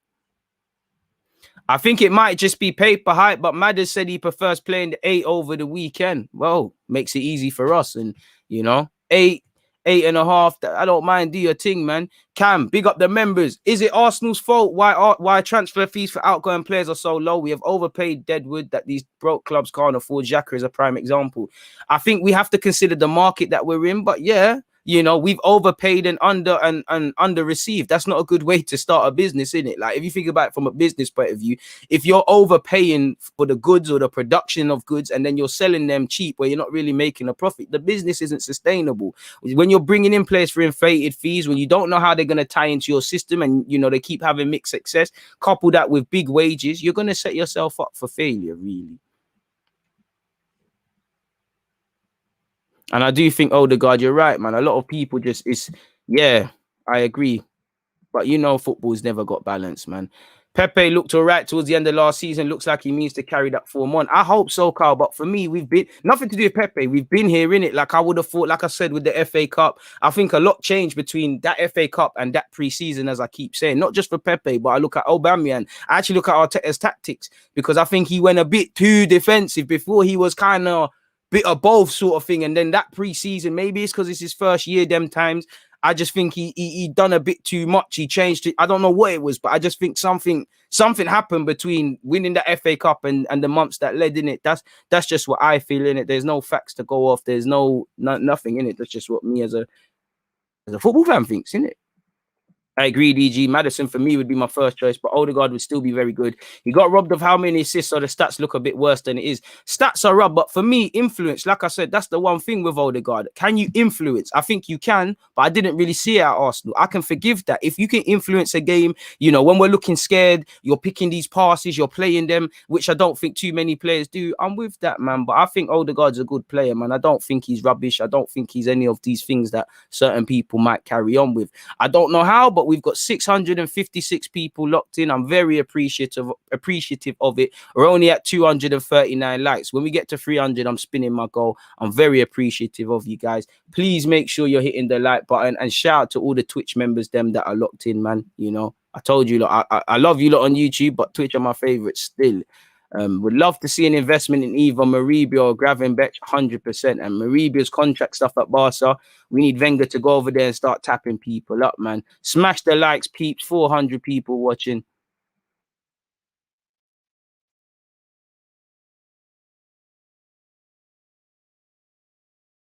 I think it might just be paper hype, but Maddis said he prefers playing the 8 over the weekend. Well, makes it easy for us. And, you know, 8.5. I don't mind. Do your thing, man. Cam, big up the members. Is it Arsenal's fault why transfer fees for outgoing players are so low? We have overpaid Deadwood that these broke clubs can't afford. Xhaka is a prime example. I think we have to consider the market that we're in, but yeah. You know, we've overpaid and under received. That's not a good way to start a business, is it? Like, if you think about it from a business point of view, if you're overpaying for the goods or the production of goods and then you're selling them cheap where you're not really making a profit, the business isn't sustainable. When you're bringing in players for inflated fees, when you don't know how they're going to tie into your system and, you know, they keep having mixed success, couple that with big wages, you're going to set yourself up for failure, really. And I do think, Odegaard, you're right, man. A lot of people yeah, I agree. But you know, football's never got balance, man. Pepe looked all right towards the end of last season. Looks like he means to carry that form on. I hope so, Carl. But for me, we've been nothing to do with Pepe. We've been here in it. Like I would have thought, like I said, with the FA Cup, I think a lot changed between that FA Cup and that pre-season, as I keep saying. Not just for Pepe, but I look at Aubameyang. I actually look at Arteta's tactics, because I think he went a bit too defensive before. He was kind of bit of both sort of thing, and then that pre-season, maybe it's because it's his first year them times, I just think he done a bit too much. He changed it. I don't know what it was, but I just think something happened between winning the FA Cup and the months that led in it. That's just what I feel in it. There's no facts to go off. There's nothing in it. That's just what me as a football fan thinks, in it. I agree, DG. Maddison for me would be my first choice, but Odegaard would still be very good. He got robbed of how many assists, so the stats look a bit worse than it is. Stats are robbed, but for me, influence, like I said, that's the one thing with Odegaard. Can you influence? I think you can, but I didn't really see it at Arsenal. I can forgive that. If you can influence a game, you know, when we're looking scared, you're picking these passes, you're playing them, which I don't think too many players do. I'm with that, man. But I think Odegaard's a good player, man. I don't think he's rubbish. I don't think he's any of these things that certain people might carry on with. I don't know how, but we've got 656 people locked in. I'm very appreciative of it. We're only at 239 likes. When we get to 300, I'm spinning my goal. I'm very appreciative of you guys. Please make sure you're hitting the like button, and shout out to all the Twitch members, them that are locked in, man. You know, I told you, look, I love you lot on YouTube, but Twitch are my favorites still. Would love to see an investment in either Maribio or Gravenberch, 100%. And Maribio's contract stuff at Barca, we need Wenger to go over there and start tapping people up, man. Smash the likes, peeps. 400 people watching.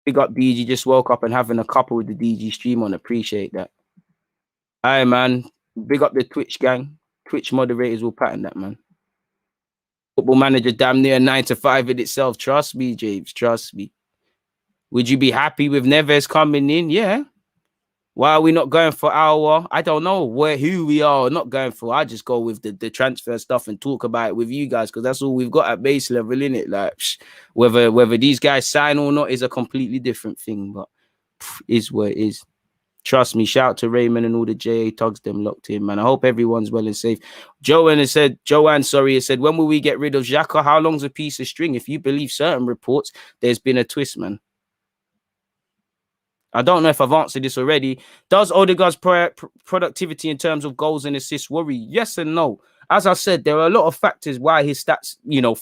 Big up DG. Just woke up and having a couple with the DG stream on. Appreciate that. Aye, man. Big up the Twitch gang. Twitch moderators will pattern that, man. Football Manager damn near 9 to 5 in itself. Trust me, James. Trust me. Would you be happy with Neves coming in? Yeah. Why are we not going for our? I don't know who we are not going for. I just go with the transfer stuff and talk about it with you guys, because that's all we've got at base level, in it. Like whether these guys sign or not is a completely different thing, but is what it is. Trust me. Shout out to Raymond and all the JA Tugs them locked in, man. I hope everyone's well and safe. Joanne has said, when will we get rid of Xhaka? How long's a piece of string? If you believe certain reports, there's been a twist, man. I don't know if I've answered this already. Does Odegaard's productivity in terms of goals and assists worry? Yes and no. As I said, there are a lot of factors why his stats, you know,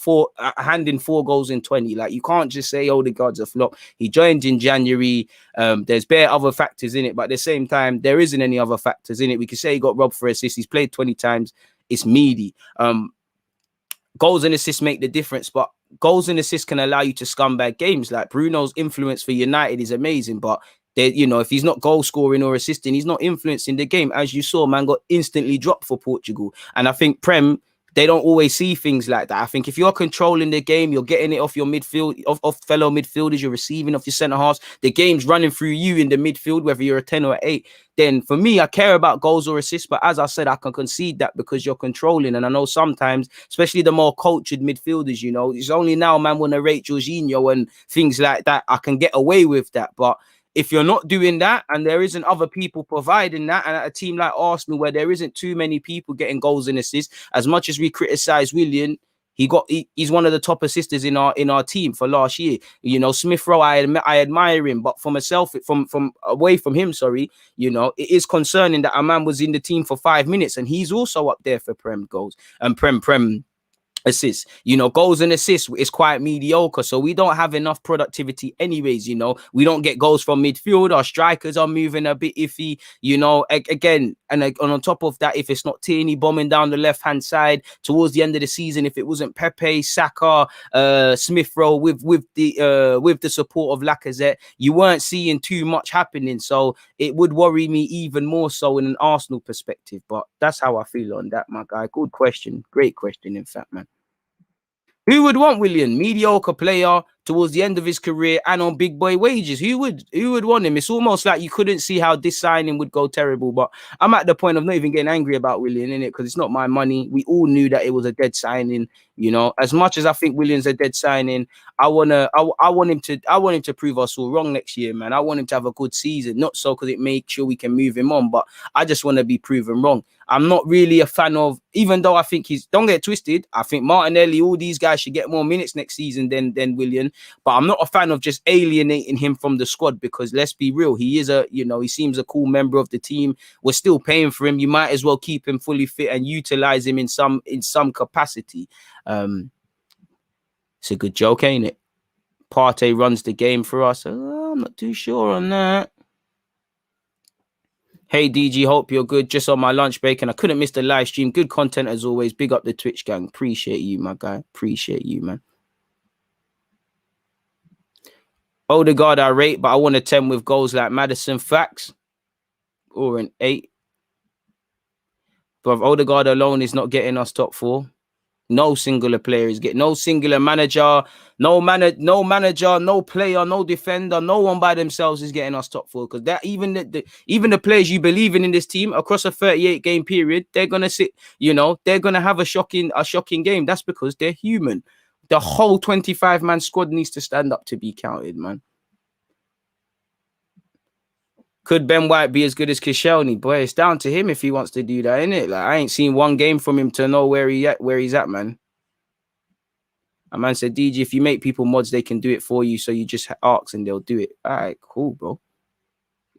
handing 4 goals in 20. Like, you can't just say Odegaard's a flop. He joined in January. There's bare other factors in it, but at the same time, there isn't any other factors in it. We could say he got robbed for assists. He's played 20 times. It's meaty. Goals and assists make the difference, but goals and assists can allow you to scumbag games. Like, Bruno's influence for United is amazing, but you know, if he's not goal scoring or assisting, he's not influencing the game. As you saw, man got instantly dropped for Portugal. And I think Prem, they don't always see things like that. I think if you're controlling the game, you're getting it off your midfield, off fellow midfielders, you're receiving off your centre halves, the game's running through you in the midfield, whether you're a 10 or an 8, then for me, I care about goals or assists. But as I said, I can concede that because you're controlling. And I know sometimes, especially the more cultured midfielders, you know, it's only now, man, when I rate Jorginho and things like that, I can get away with that. But if you're not doing that and there isn't other people providing that, and at a team like Arsenal where there isn't too many people getting goals and assists, as much as we criticize Willian, he's one of the top assisters in our team for last year. You know, Smith Rowe, I admire him, but for myself, from away from him, sorry, you know, it is concerning that a man was in the team for 5 minutes and he's also up there for Prem goals and Prem assists. You know, goals and assists is quite mediocre, so we don't have enough productivity anyways. You know, we don't get goals from midfield. Our strikers are moving a bit iffy, you know, again, and on top of that, if it's not Tierney bombing down the left hand side towards the end of the season, if it wasn't Pepe, Saka, Smith Rowe with the support of Lacazette, you weren't seeing too much happening. So it would worry me even more so in an Arsenal perspective. But that's how I feel on that, my guy. Good question, great question, in fact, man. Who would want Willian? Mediocre player towards the end of his career and on big boy wages. Who would want him? It's almost like you couldn't see how this signing would go terrible. But I'm at the point of not even getting angry about Willian, in it, because it's not my money. We all knew that it was a dead signing. You know, as much as I think Willian's a dead signing, I want him to prove us all wrong next year, man. I want him to have a good season, not so because it makes sure we can move him on, but I just want to be proven wrong. I'm not really a fan of, even though I think don't get twisted, I think Martinelli, all these guys should get more minutes next season than Willian, but I'm not a fan of just alienating him from the squad, because let's be real, he is he seems a cool member of the team. We're still paying for him. You might as well keep him fully fit and utilize him in some capacity. It's a good joke, ain't it? Partey runs the game for us. I'm not too sure on that. Hey, DG, hope you're good. Just on my lunch break and I couldn't miss the live stream. Good content as always. Big up the Twitch gang. Appreciate you, my guy. Appreciate you, man. Odegaard I rate, but I want a 10 with goals like Maddison. Facts. Or an 8. But Odegaard alone is not getting us top 4. No singular player is getting, no singular manager, no manager, no player, no defender, no one by themselves is getting us top 4. Because that even the players you believe in this team across a 38 game period, they're gonna sit, they're gonna have a shocking game. That's because they're human. The whole 25-man squad needs to stand up to be counted, man. Could Ben White be as good as Koscielny? Boy, it's down to him if he wants to do that, innit? Like, I ain't seen one game from him to know where he's at, man. A man said, DG, if you make people mods, they can do it for you. So you just ask and they'll do it. All right, cool, bro.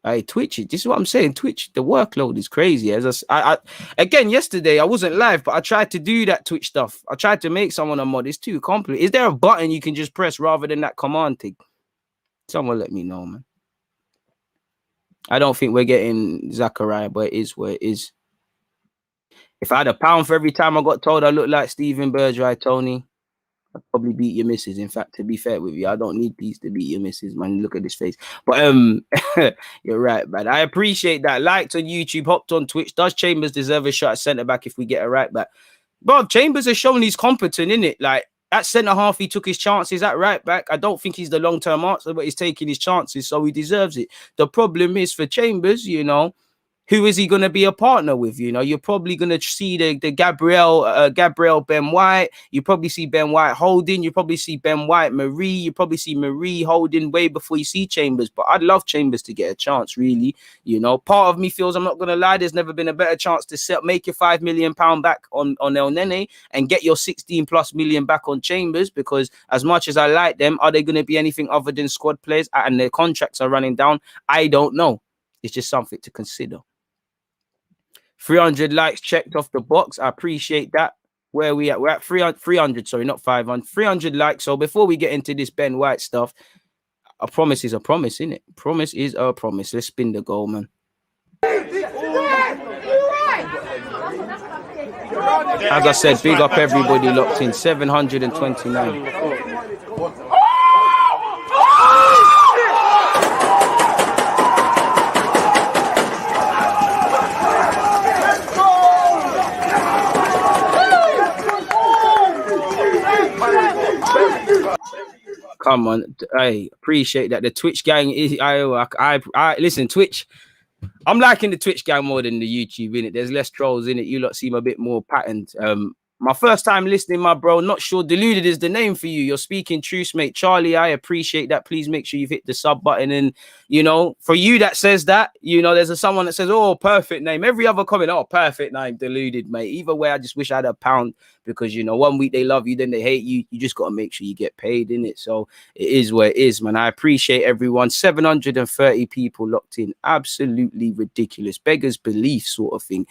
Hey, Twitch, this is what I'm saying. Twitch, the workload is crazy. Again, yesterday, I wasn't live, but I tried to do that Twitch stuff. I tried to make someone a mod. It's too complicated. Is there a button you can just press rather than that command thing? Someone let me know, man. I don't think we're getting ZAKARIA, but it is what it is. If I had £1 for every time I got told I look like Stephen Bergeron, Tony, I'd probably beat your missus. In fact, to be fair with you, I don't need these to beat your missus, man. Look at this face. But you're right, man. I appreciate that. Liked on YouTube, hopped on Twitch. Does Chambers deserve a shot at centre-back if we get a right back? Bro, Chambers has shown he's competent, innit? Like, at centre-half, he took his chances. At right-back, I don't think he's the long-term answer, but he's taking his chances, so he deserves it. The problem is for Chambers, who is he going to be a partner with? You're probably going to see the Gabriel Ben White. You probably see Ben White holding. You probably see Ben White Marie. You probably see Marie holding way before you see Chambers. But I'd love Chambers to get a chance, really. Part of me feels, I'm not going to lie, there's never been a better chance to make your £5 million back on El Nene and get your 16+ million back on Chambers, because as much as I like them, are they going to be anything other than squad players and their contracts are running down? I don't know. It's just something to consider. 300 likes checked off the box. I appreciate that. Where we at? We're at 300, sorry, not 500. 300 likes. So before we get into this Ben White stuff, a promise is a promise, isn't it? Promise is a promise. Let's spin the goal, man. As I said, big up everybody locked in. 729. Come on, I appreciate that. The Twitch gang is I listen, Twitch. I'm liking the Twitch gang more than the YouTube, innit? There's less trolls in it. You lot seem a bit more patterned. My first time listening, my bro. Not sure Deluded is the name for you. You're speaking truth, mate. Charlie, I appreciate that. Please make sure you've hit the sub button. And, for you that says that, there's someone that says, oh, perfect name. Every other comment, oh, perfect name, Deluded, mate. Either way, I just wish I had £1 because, 1 week they love you, then they hate you. You just got to make sure you get paid, innit? So it is what it is, man. I appreciate everyone. 730 people locked in. Absolutely ridiculous. Beggars belief sort of thing.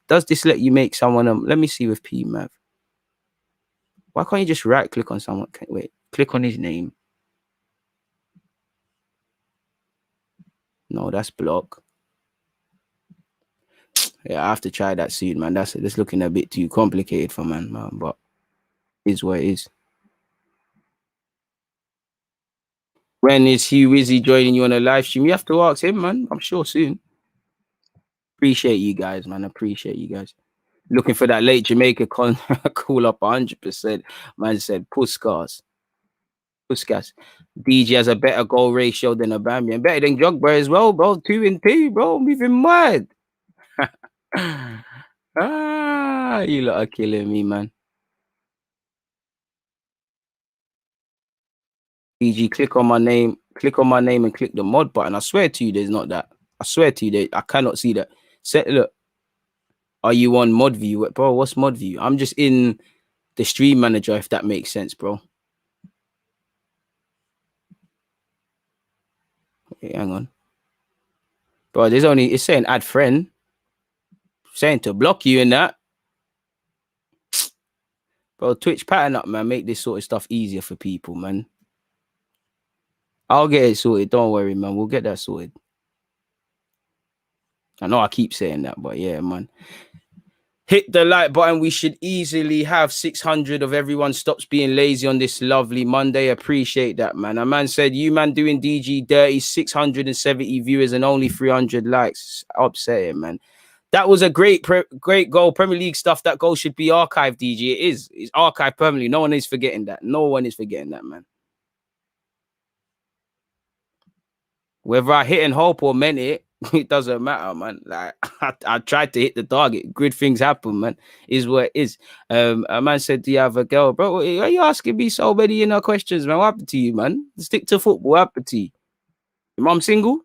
Does this let you make someone? Let me see with PMav. Why can't you just right click on someone? Wait, click on his name. No, that's block. Yeah, I have to try that soon, man. That's looking a bit too complicated for man, but it is what it is. When is Hugh Wizzy joining you on a live stream? You have to ask him, man. I'm sure soon. Appreciate you guys, man. Appreciate you guys. Looking for that late Jamaica call up 100%. Man said Puskas. DG has a better goal ratio than Aubameyang. Better than Drogba as well, bro. 2 and 2, bro. I'm even mad. You lot are killing me, man. DG, click on my name and click the mod button. I swear to you, there's not that. I swear to you, I cannot see that. Look. Are you on mod view? Bro, what's mod view? I'm just in the stream manager, if that makes sense, bro. Okay, hang on. Bro, it's saying add friend. Saying to block you in that. Bro, Twitch pattern up, man. Make this sort of stuff easier for people, man. I'll get it sorted. Don't worry, man. We'll get that sorted. I know I keep saying that, but yeah, man. Hit the like button. We should easily have 600 of everyone stops being lazy on this lovely Monday. Appreciate that, man. A man said, you man doing DG dirty, 670 viewers and only 300 likes. Upsetting, man. That was a great goal. Premier League stuff. That goal should be archived, DG. It is. It's archived permanently. No one is forgetting that. No one is forgetting that, man. Whether I hit and hope or meant it, it doesn't matter, man. Like I tried to hit the target. Good things happen, man. Is what it is. A man said, "Do you have a girl, bro? Why are you asking me so many questions, man? What happened to you, man? Stick to football. What happened to you? Your mom single?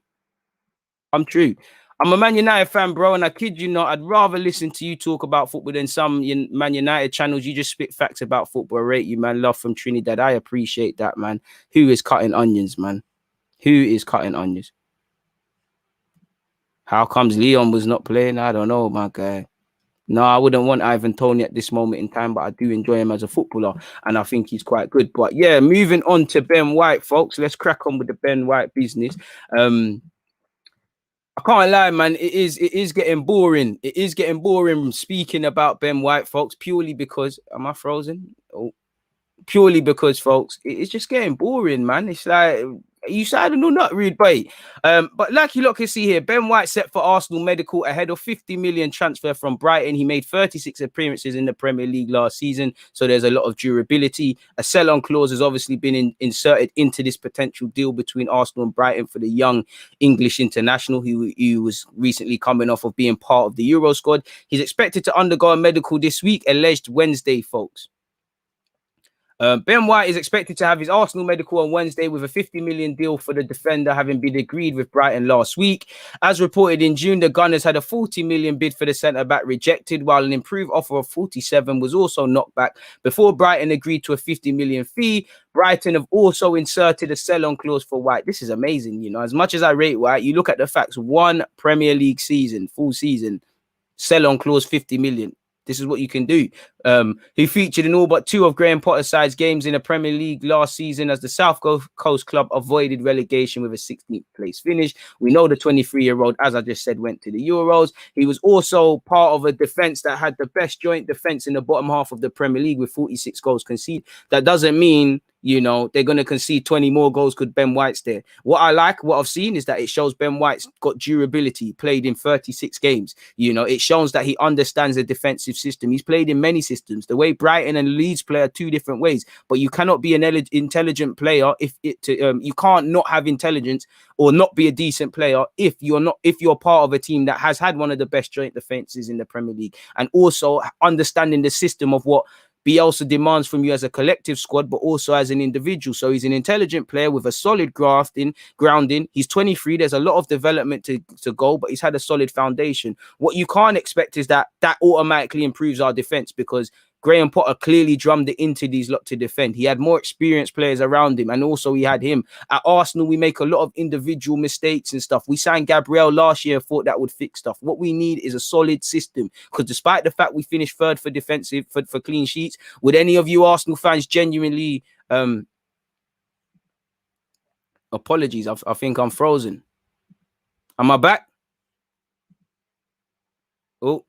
I'm true. I'm a Man United fan, bro, and I kid you not, I'd rather listen to you talk about football than some Man United channels. You just spit facts about football. I rate you, man. Love from Trinidad. I appreciate that, man. Who is cutting onions, man? Who is cutting onions? How comes Leon was not playing? I don't know, my guy. No, I wouldn't want Ivan Toney at this moment in time, but I do enjoy him as a footballer, and I think he's quite good. But yeah, moving on to Ben White, folks. Let's crack on with the Ben White business. I can't lie, man. It is getting boring. It is getting boring speaking about Ben White, folks, purely because am I frozen? Oh, purely because, folks, it's just getting boring, man. It's like you said, no, not rude, but like you lot can see here, Ben White set for Arsenal medical ahead of 50 million transfer from Brighton. He made 36 appearances in the Premier League last season, so there's a lot of durability. A sell-on clause has obviously been inserted into this potential deal between Arsenal and Brighton for the young English international who was recently coming off of being part of the Euro squad. He's expected to undergo a medical this week, alleged Wednesday, folks. Ben White is expected to have his Arsenal medical on Wednesday with a 50 million deal for the defender having been agreed with Brighton last week. As reported in June, the Gunners had a 40 million bid for the centre-back rejected, while an improved offer of 47 was also knocked back before Brighton agreed to a 50 million fee. Brighton have also inserted a sell-on clause for White. This is amazing, you know. As much as I rate White, you look at the facts, one Premier League season, full season, sell-on clause 50 million. This is what you can do. He featured in all but 2 of Graham Potter's side's games in the Premier League last season as the South Coast club avoided relegation with a 16th place finish. We know the 23-year-old, as I just said, went to the Euros. He was also part of a defence that had the best joint defence in the bottom half of the Premier League with 46 goals conceded. That doesn't mean, you know, they're going to concede 20 more goals because Ben White's there. What I've seen is that it shows Ben White's got durability, played in 36 games. You know, it shows that he understands the defensive system. He's played in many systems. The way Brighton and Leeds play are 2 different ways, but you cannot be an intelligent player you can't not have intelligence or not be a decent player if you're part of a team that has had one of the best joint defenses in the Premier League, and also understanding the system of what Bielsa demands from you as a collective squad, but also as an individual. So he's an intelligent player with a solid grounding. He's 23. There's a lot of development to go, but he's had a solid foundation. What you can't expect is that automatically improves our defense, because Graham Potter clearly drummed it into these lot to defend. He had more experienced players around him, and also he had him. At Arsenal, we make a lot of individual mistakes and stuff. We signed Gabriel last year and thought that would fix stuff. What we need is a solid system, because despite the fact we finished 3rd for defensive for clean sheets, would any of you Arsenal fans genuinely apologies, I think I'm frozen. Am I back? Oh,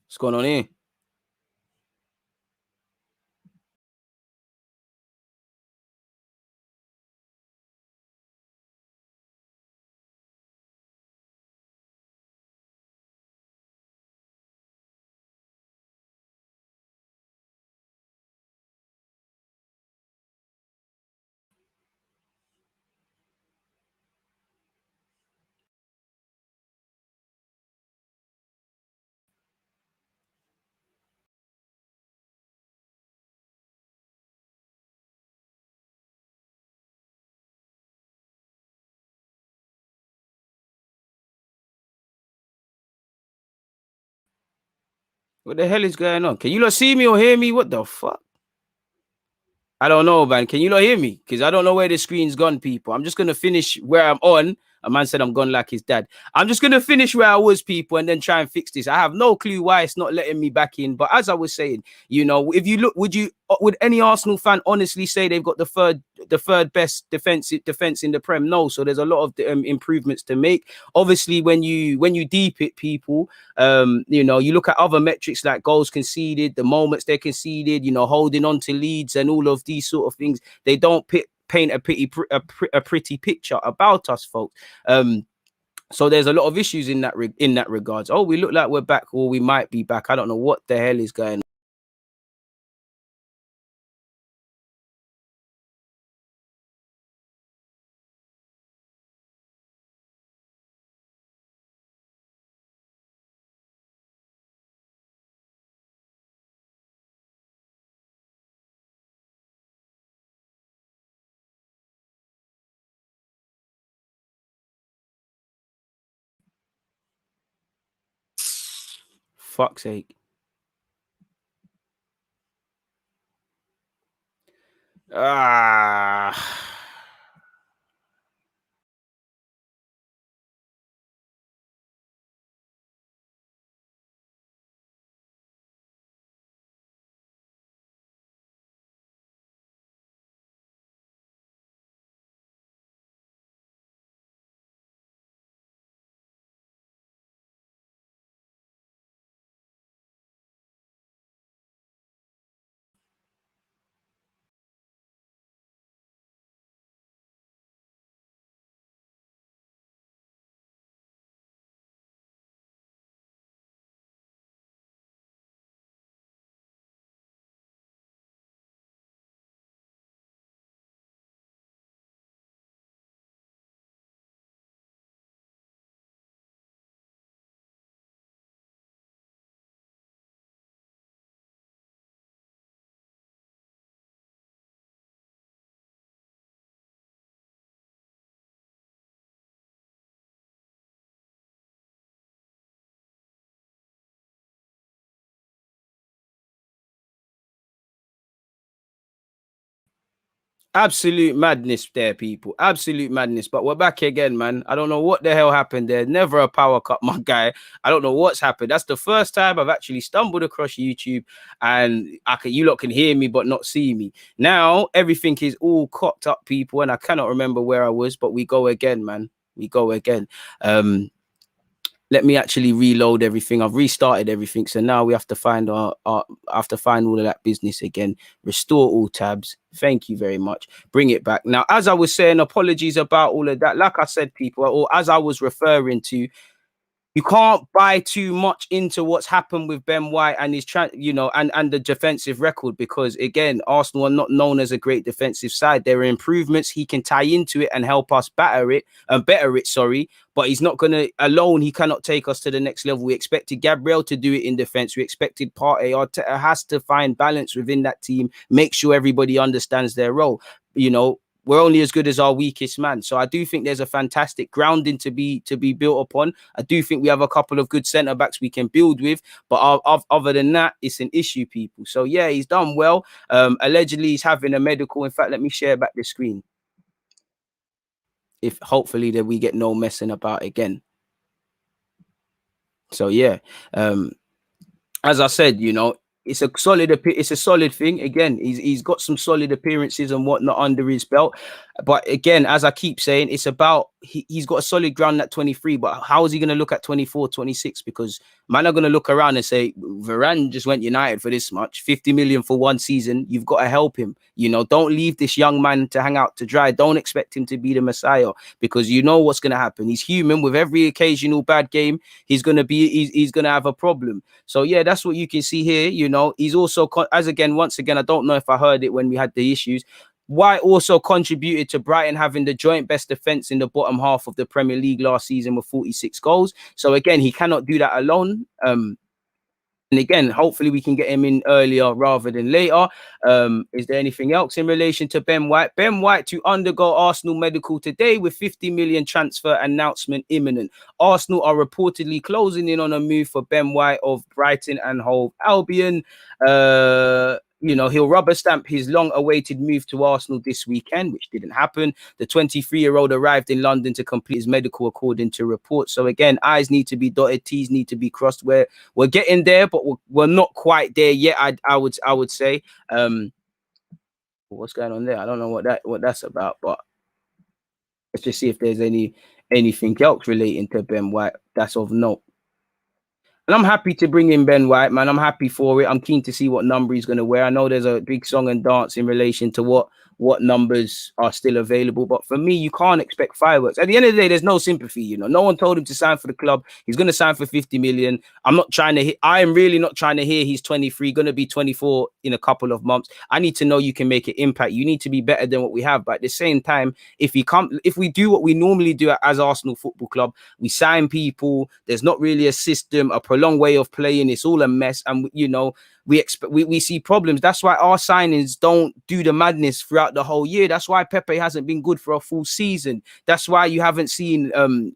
what's going on here? What the hell is going on? Can you not see me or hear me? What the fuck? I don't know, man. Can you not hear me? Because I don't know where the screen's gone, people. I'm just going to finish where I'm on. A man said I'm gone like his dad. I'm just going to finish where I was, people, and then try and fix this. I have no clue why it's not letting me back in. But as I was saying, you know, if you look, would any Arsenal fan honestly say they've got the third best defense in the Prem? No. So there's a lot of improvements to make. Obviously, when you deep it, people, you know, you look at other metrics like goals conceded, the moments they conceded, you know, holding on to leads and all of these sort of things. They don't paint a pretty picture about us, folks. So there's a lot of issues in that regards. Oh, we look like we're back, or we might be back. I don't know what the hell is going on. Fuck's sake. Ah. Absolute madness there, people. Absolute madness. But we're back again, man. I don't know what the hell happened there. Never a power cut, my guy. I don't know what's happened. That's the first time I've actually stumbled across YouTube, and you lot can hear me but not see me. Now everything is all cocked up, people, and I cannot remember where I was, but we go again, man. We go again. Let me actually reload everything. I've restarted everything, so now we have to find have to find all of that business again. Restore all tabs. Thank you very much. Bring it back. Now, as I was saying, apologies about all of that. Like I said, people, or as I was referring to, you can't buy too much into what's happened with Ben White and his and the defensive record, because again, Arsenal are not known as a great defensive side. There are improvements he can tie into it and help us better it, sorry, but he's not gonna alone. He cannot take us to the next level. We expected Gabriel to do it in defense. We expected Partey. Arteta has to find balance within that team, make sure everybody understands their role. We're only as good as our weakest man. So I do think there's a fantastic grounding to be built upon. I do think we have a couple of good centre backs we can build with, but other than that, it's an issue, people. So yeah, he's done well. Allegedly, he's having a medical. In fact, let me share back the screen. If hopefully that we get no messing about again. So yeah, as I said, it's a solid thing. Again, he's got some solid appearances and whatnot under his belt. But again, as I keep saying, it's about he's got a solid ground at 23. But how is he going to look at 24, 26? Because man are going to look around and say, Varane just went United for this much, 50 million for one season. You've got to help him. Don't leave this young man to hang out to dry. Don't expect him to be the Messiah, because you know what's going to happen. He's human. With every occasional bad game, he's going to have a problem. So yeah, that's what you can see here. He's also, once again, I don't know if I heard it when we had the issues. White also contributed to Brighton having the joint best defense in the bottom half of the Premier League last season with 46 goals. So again, he cannot do that alone. And again, hopefully we can get him in earlier rather than later. Is there anything else in relation to Ben White? Ben White to undergo Arsenal medical today with 50 million transfer announcement imminent. Arsenal are reportedly closing in on a move for Ben White of Brighton and Hove Albion. He'll rubber stamp his long-awaited move to Arsenal this weekend, which didn't happen. The 23-year-old arrived in London to complete his medical, according to reports. So again, I's need to be dotted, T's need to be crossed. We're getting there, but we're not quite there yet. I would say. What's going on there? I don't know what that's about, but let's just see if there's anything else relating to Ben White that's of note. And I'm happy to bring in Ben White, man. I'm happy for it. I'm keen to see what number he's going to wear. I know there's a big song and dance in relation to what numbers are still available. But for me, you can't expect fireworks. At the end of the day, there's no sympathy. You know, no one told him to sign for the club. He's going to sign for 50 million. I am really not trying to hear he's 23, going to be 24 in a couple of months. I need to know you can make an impact. You need to be better than what we have. But at the same time, if we do what we normally do as Arsenal Football Club, we sign people. There's not really a system, a prolonged way of playing. It's all a mess. And, you know, we see problems. That's why our signings don't do the madness throughout the whole year. That's why Pepe hasn't been good for a full season. That's why you haven't seen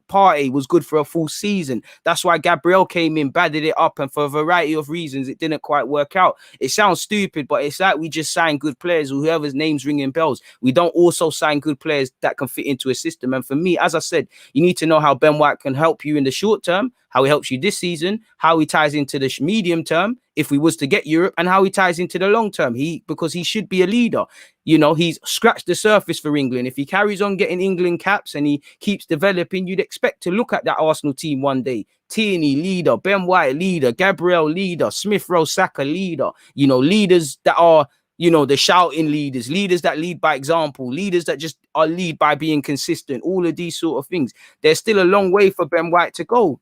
Partey was good for a full season. That's why Gabriel came in, batted it up, and for a variety of reasons, it didn't quite work out. It sounds stupid, but it's like we just sign good players, whoever's name's ringing bells. We don't also sign good players that can fit into a system. And for me, as I said, you need to know how Ben White can help you in the short term, how he helps you this season, how he ties into the medium term if we was to get Europe, and how he ties into the long term. Because he should be a leader. You know, he's scratched the surface for England. If he carries on getting England caps and he keeps developing, you'd expect to look at that Arsenal team one day. Tierney, leader. Ben White, leader. Gabriel, leader. Smith Rowe, Saka, leader. You know, leaders that are, you know, the shouting leaders, leaders that lead by example, leaders that just are lead by being consistent, all of these sort of things. There's still a long way for Ben White to go.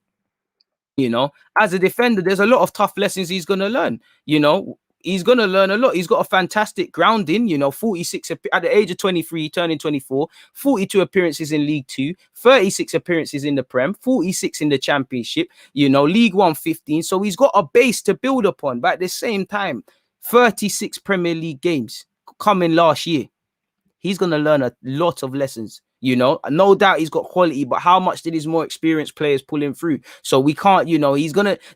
You know, as a defender, there's a lot of tough lessons he's going to learn. You know, he's going to learn a lot. He's got a fantastic grounding, you know, 46 at the age of 23, turning 24, 42 appearances in League Two, 36 appearances in the Prem, 46 in the Championship, you know, League One 15. So he's got a base to build upon. But at the same time, 36 Premier League games coming last year. He's going to learn a lot of lessons. You know, no doubt he's got quality, but how much did his more experienced players pull him through? So we can't, you know,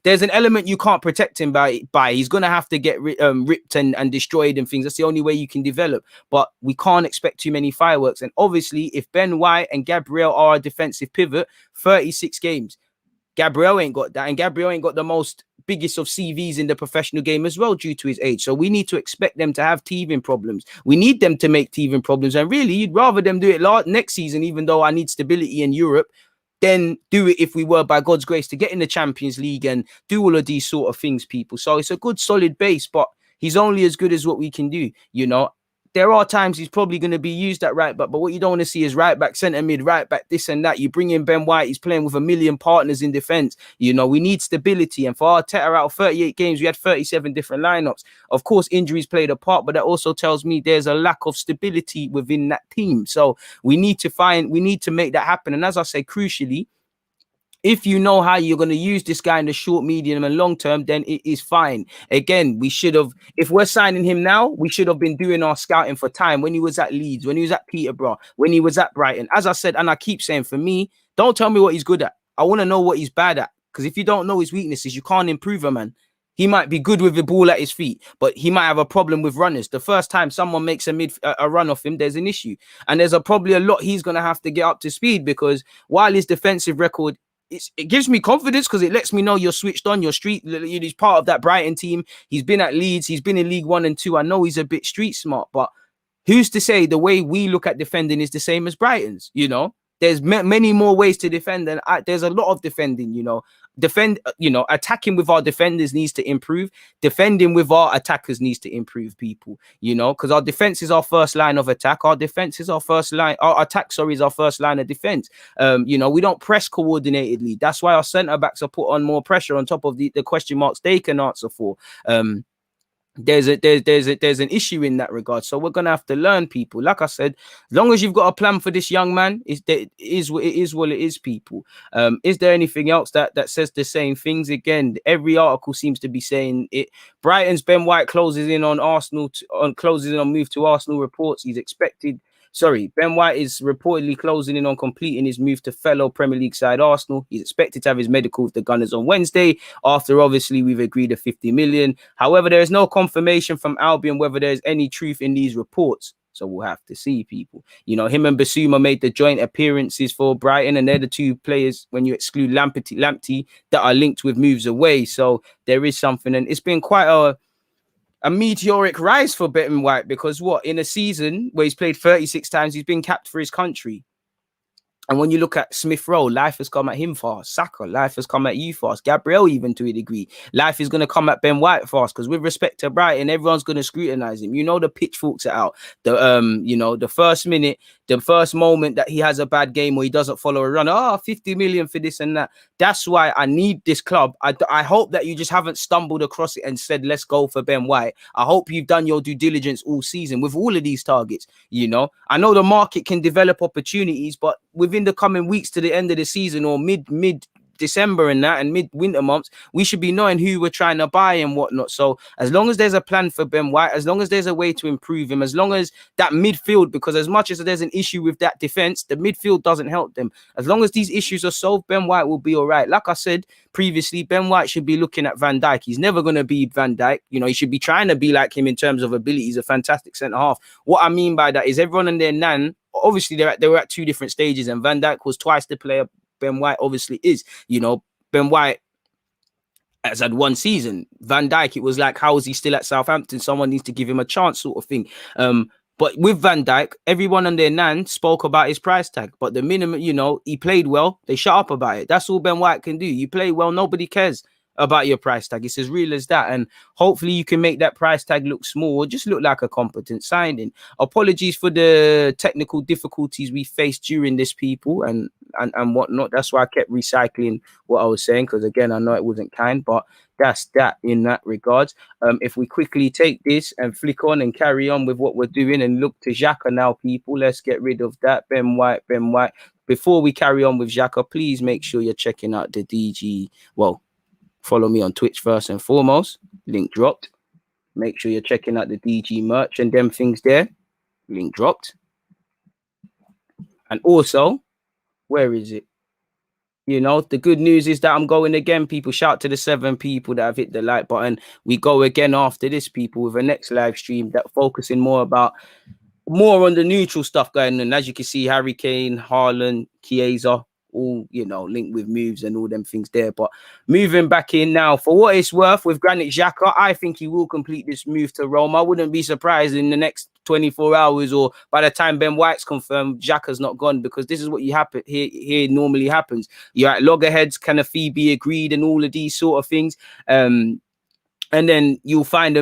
there's an element you can't protect him by. He's going to have to get ripped and destroyed and things. That's the only way you can develop. But we can't expect too many fireworks. And obviously, if Ben White and Gabriel are a defensive pivot, 36 games. Gabriel ain't got that, and Gabriel ain't got the biggest of CVs in the professional game as well due to his age. So we need to expect them to have teething problems. We need them to make teething problems, and really, you'd rather them do it next season, even though I need stability in Europe, than do it if we were, by God's grace, to get in the Champions League and do all of these sort of things, people. So it's a good, solid base, but he's only as good as what we can do, you know. There are times he's probably going to be used at right back, but what you don't want to see is right back, centre mid, right back, this and that. You bring in Ben White, he's playing with a million partners in defence. You know, we need stability. And for Arteta, out of 38 games, we had 37 different lineups. Of course, injuries played a part, but that also tells me there's a lack of stability within that team. So we need to make that happen. And as I say, crucially, if you know how you're going to use this guy in the short, medium, and long term, then it is fine. Again, if we're signing him now, we should have been doing our scouting for time when he was at Leeds, when he was at Peterborough, when he was at Brighton. As I said, and I keep saying, for me, don't tell me what he's good at. I want to know what he's bad at. Because if you don't know his weaknesses, you can't improve a man. He might be good with the ball at his feet, but he might have a problem with runners. The first time someone makes a run off him, there's an issue. And there's probably a lot he's going to have to get up to speed, because while his defensive record, it gives me confidence, because it lets me know you're switched on, your street. He's part of that Brighton team. He's been at Leeds. He's been in League 1 and 2. I know he's a bit street smart, but who's to say the way we look at defending is the same as Brighton's? You know, there's many more ways to defend, and there's a lot of defending, you know. Attacking with our defenders needs to improve. Defending with our attackers needs to improve, people, you know, because our defense is our first line of attack. Our defense is our first line. Our attack, is our first line of defense. You know, we don't press coordinatedly. That's why our centre backs are put on more pressure on top of the question marks they can answer for. There's an issue in that regard. So we're gonna have to learn, people. Like I said, as long as you've got a plan for this young man, it is what it is, people. Is there anything else that says the same things? Again, every article seems to be saying it. Brighton's Ben White closes in on Arsenal on move to Arsenal. Reports he's expected. Ben White is reportedly closing in on completing his move to fellow Premier League side Arsenal. He's expected to have his medical with the Gunners on Wednesday, after obviously we've agreed a 50 million. However, there is no confirmation from Albion whether there's any truth in these reports. So we'll have to see, people. You know, him and Basuma made the joint appearances for Brighton, and they're the two players, when you exclude Lamptey, that are linked with moves away. So there is something, and it's been quite a meteoric rise for Ben White, because in a season where he's played 36 times, he's been capped for his country. And when you look at Smith Rowe, life has come at him fast. Saka, life has come at you fast. Gabriel, even to a degree. Life is going to come at Ben White fast, because with respect to Brighton, everyone's going to scrutinise him. You know, the pitchforks are out. The first minute, the first moment that he has a bad game or he doesn't follow a run, 50 million for this and that. That's why I need this club. I hope that you just haven't stumbled across it and said, let's go for Ben White. I hope you've done your due diligence all season with all of these targets. You know, I know the market can develop opportunities, but within the coming weeks to the end of the season, or mid December and that, and mid-winter months, we should be knowing who we're trying to buy and whatnot. So as long as there's a plan for Ben White, as long as there's a way to improve him, as long as that midfield, because as much as there's an issue with that defense, the midfield doesn't help them. As long as these issues are solved, Ben White will be all right. Like I said previously, Ben White should be looking at Van Dijk. He's never going to be Van Dijk. You know, he should be trying to be like him in terms of ability. He's a fantastic centre-half. What I mean by that is everyone and their nan, obviously they were at two different stages, and Van Dijk was twice the player Ben White obviously is. You know, Ben White has had one season. Van Dijk, it was like, how is he still at Southampton? Someone needs to give him a chance, sort of thing. But with Van Dijk, everyone and their nan spoke about his price tag. But the minimum, you know, he played well. They shut up about it. That's all Ben White can do. You play well, nobody cares about your price tag. It's as real as that. And hopefully you can make that price tag look small, or just look like a competent signing. Apologies for the technical difficulties we faced during this, people, and whatnot. That's why I kept recycling what I was saying, because again, I know it wasn't kind, but that's that in that regard. If we quickly take this and flick on and carry on with what we're doing and look to Xhaka now, people, let's get rid of that. Ben White. Before we carry on with Xhaka, please make sure you're checking out the DG. Well, follow me on Twitch first and foremost. Link dropped. Make sure you're checking out the DG merch and them things there. Link dropped. And also, where is it? You know, the good news is that I'm going again, people. Shout to the 7 people that have hit the like button. We go again after this, people, with a next live stream that focusing more on the neutral stuff going on. As you can see, Harry Kane, Haaland, Chiesa, all, you know, linked with moves and all them things there. But moving back in now, for what it's worth, with Granit Xhaka, I think he will complete this move to Roma. I wouldn't be surprised in the next 24 hours, or by the time Ben White's confirmed, Xhaka's not gone, because this is what here normally happens. You're at loggerheads, can a fee be agreed, and all of these sort of things. And then you'll find,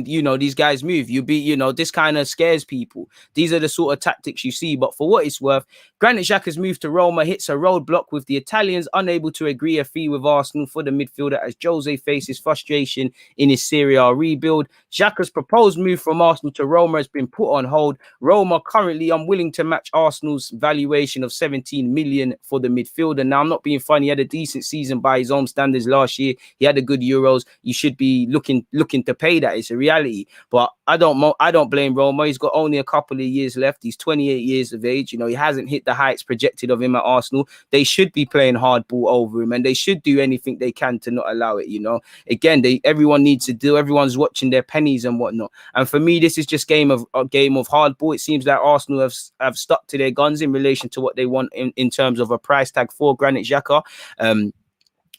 you know, these guys move. This kind of scares people. These are the sort of tactics you see. But for what it's worth, Granit Xhaka's move to Roma hits a roadblock, with the Italians unable to agree a fee with Arsenal for the midfielder, as Jose faces frustration in his Serie A rebuild. Xhaka's proposed move from Arsenal to Roma has been put on hold. Roma currently unwilling to match Arsenal's valuation of 17 million for the midfielder. Now, I'm not being funny. He had a decent season by his own standards last year. He had a good Euros. You should be looking to pay that. It's a reality. But I don't blame Roma. He's got only a couple of years left. He's 28 years of age. You know, he hasn't hit the heights projected of him at Arsenal. They should be playing hardball over him, and they should do anything they can to not allow it. You know, again, everyone needs to do. Everyone's watching their pennies and whatnot. And for me, this is just a game of hardball. It seems like Arsenal have stuck to their guns in relation to what they want in terms of a price tag for Granit Xhaka.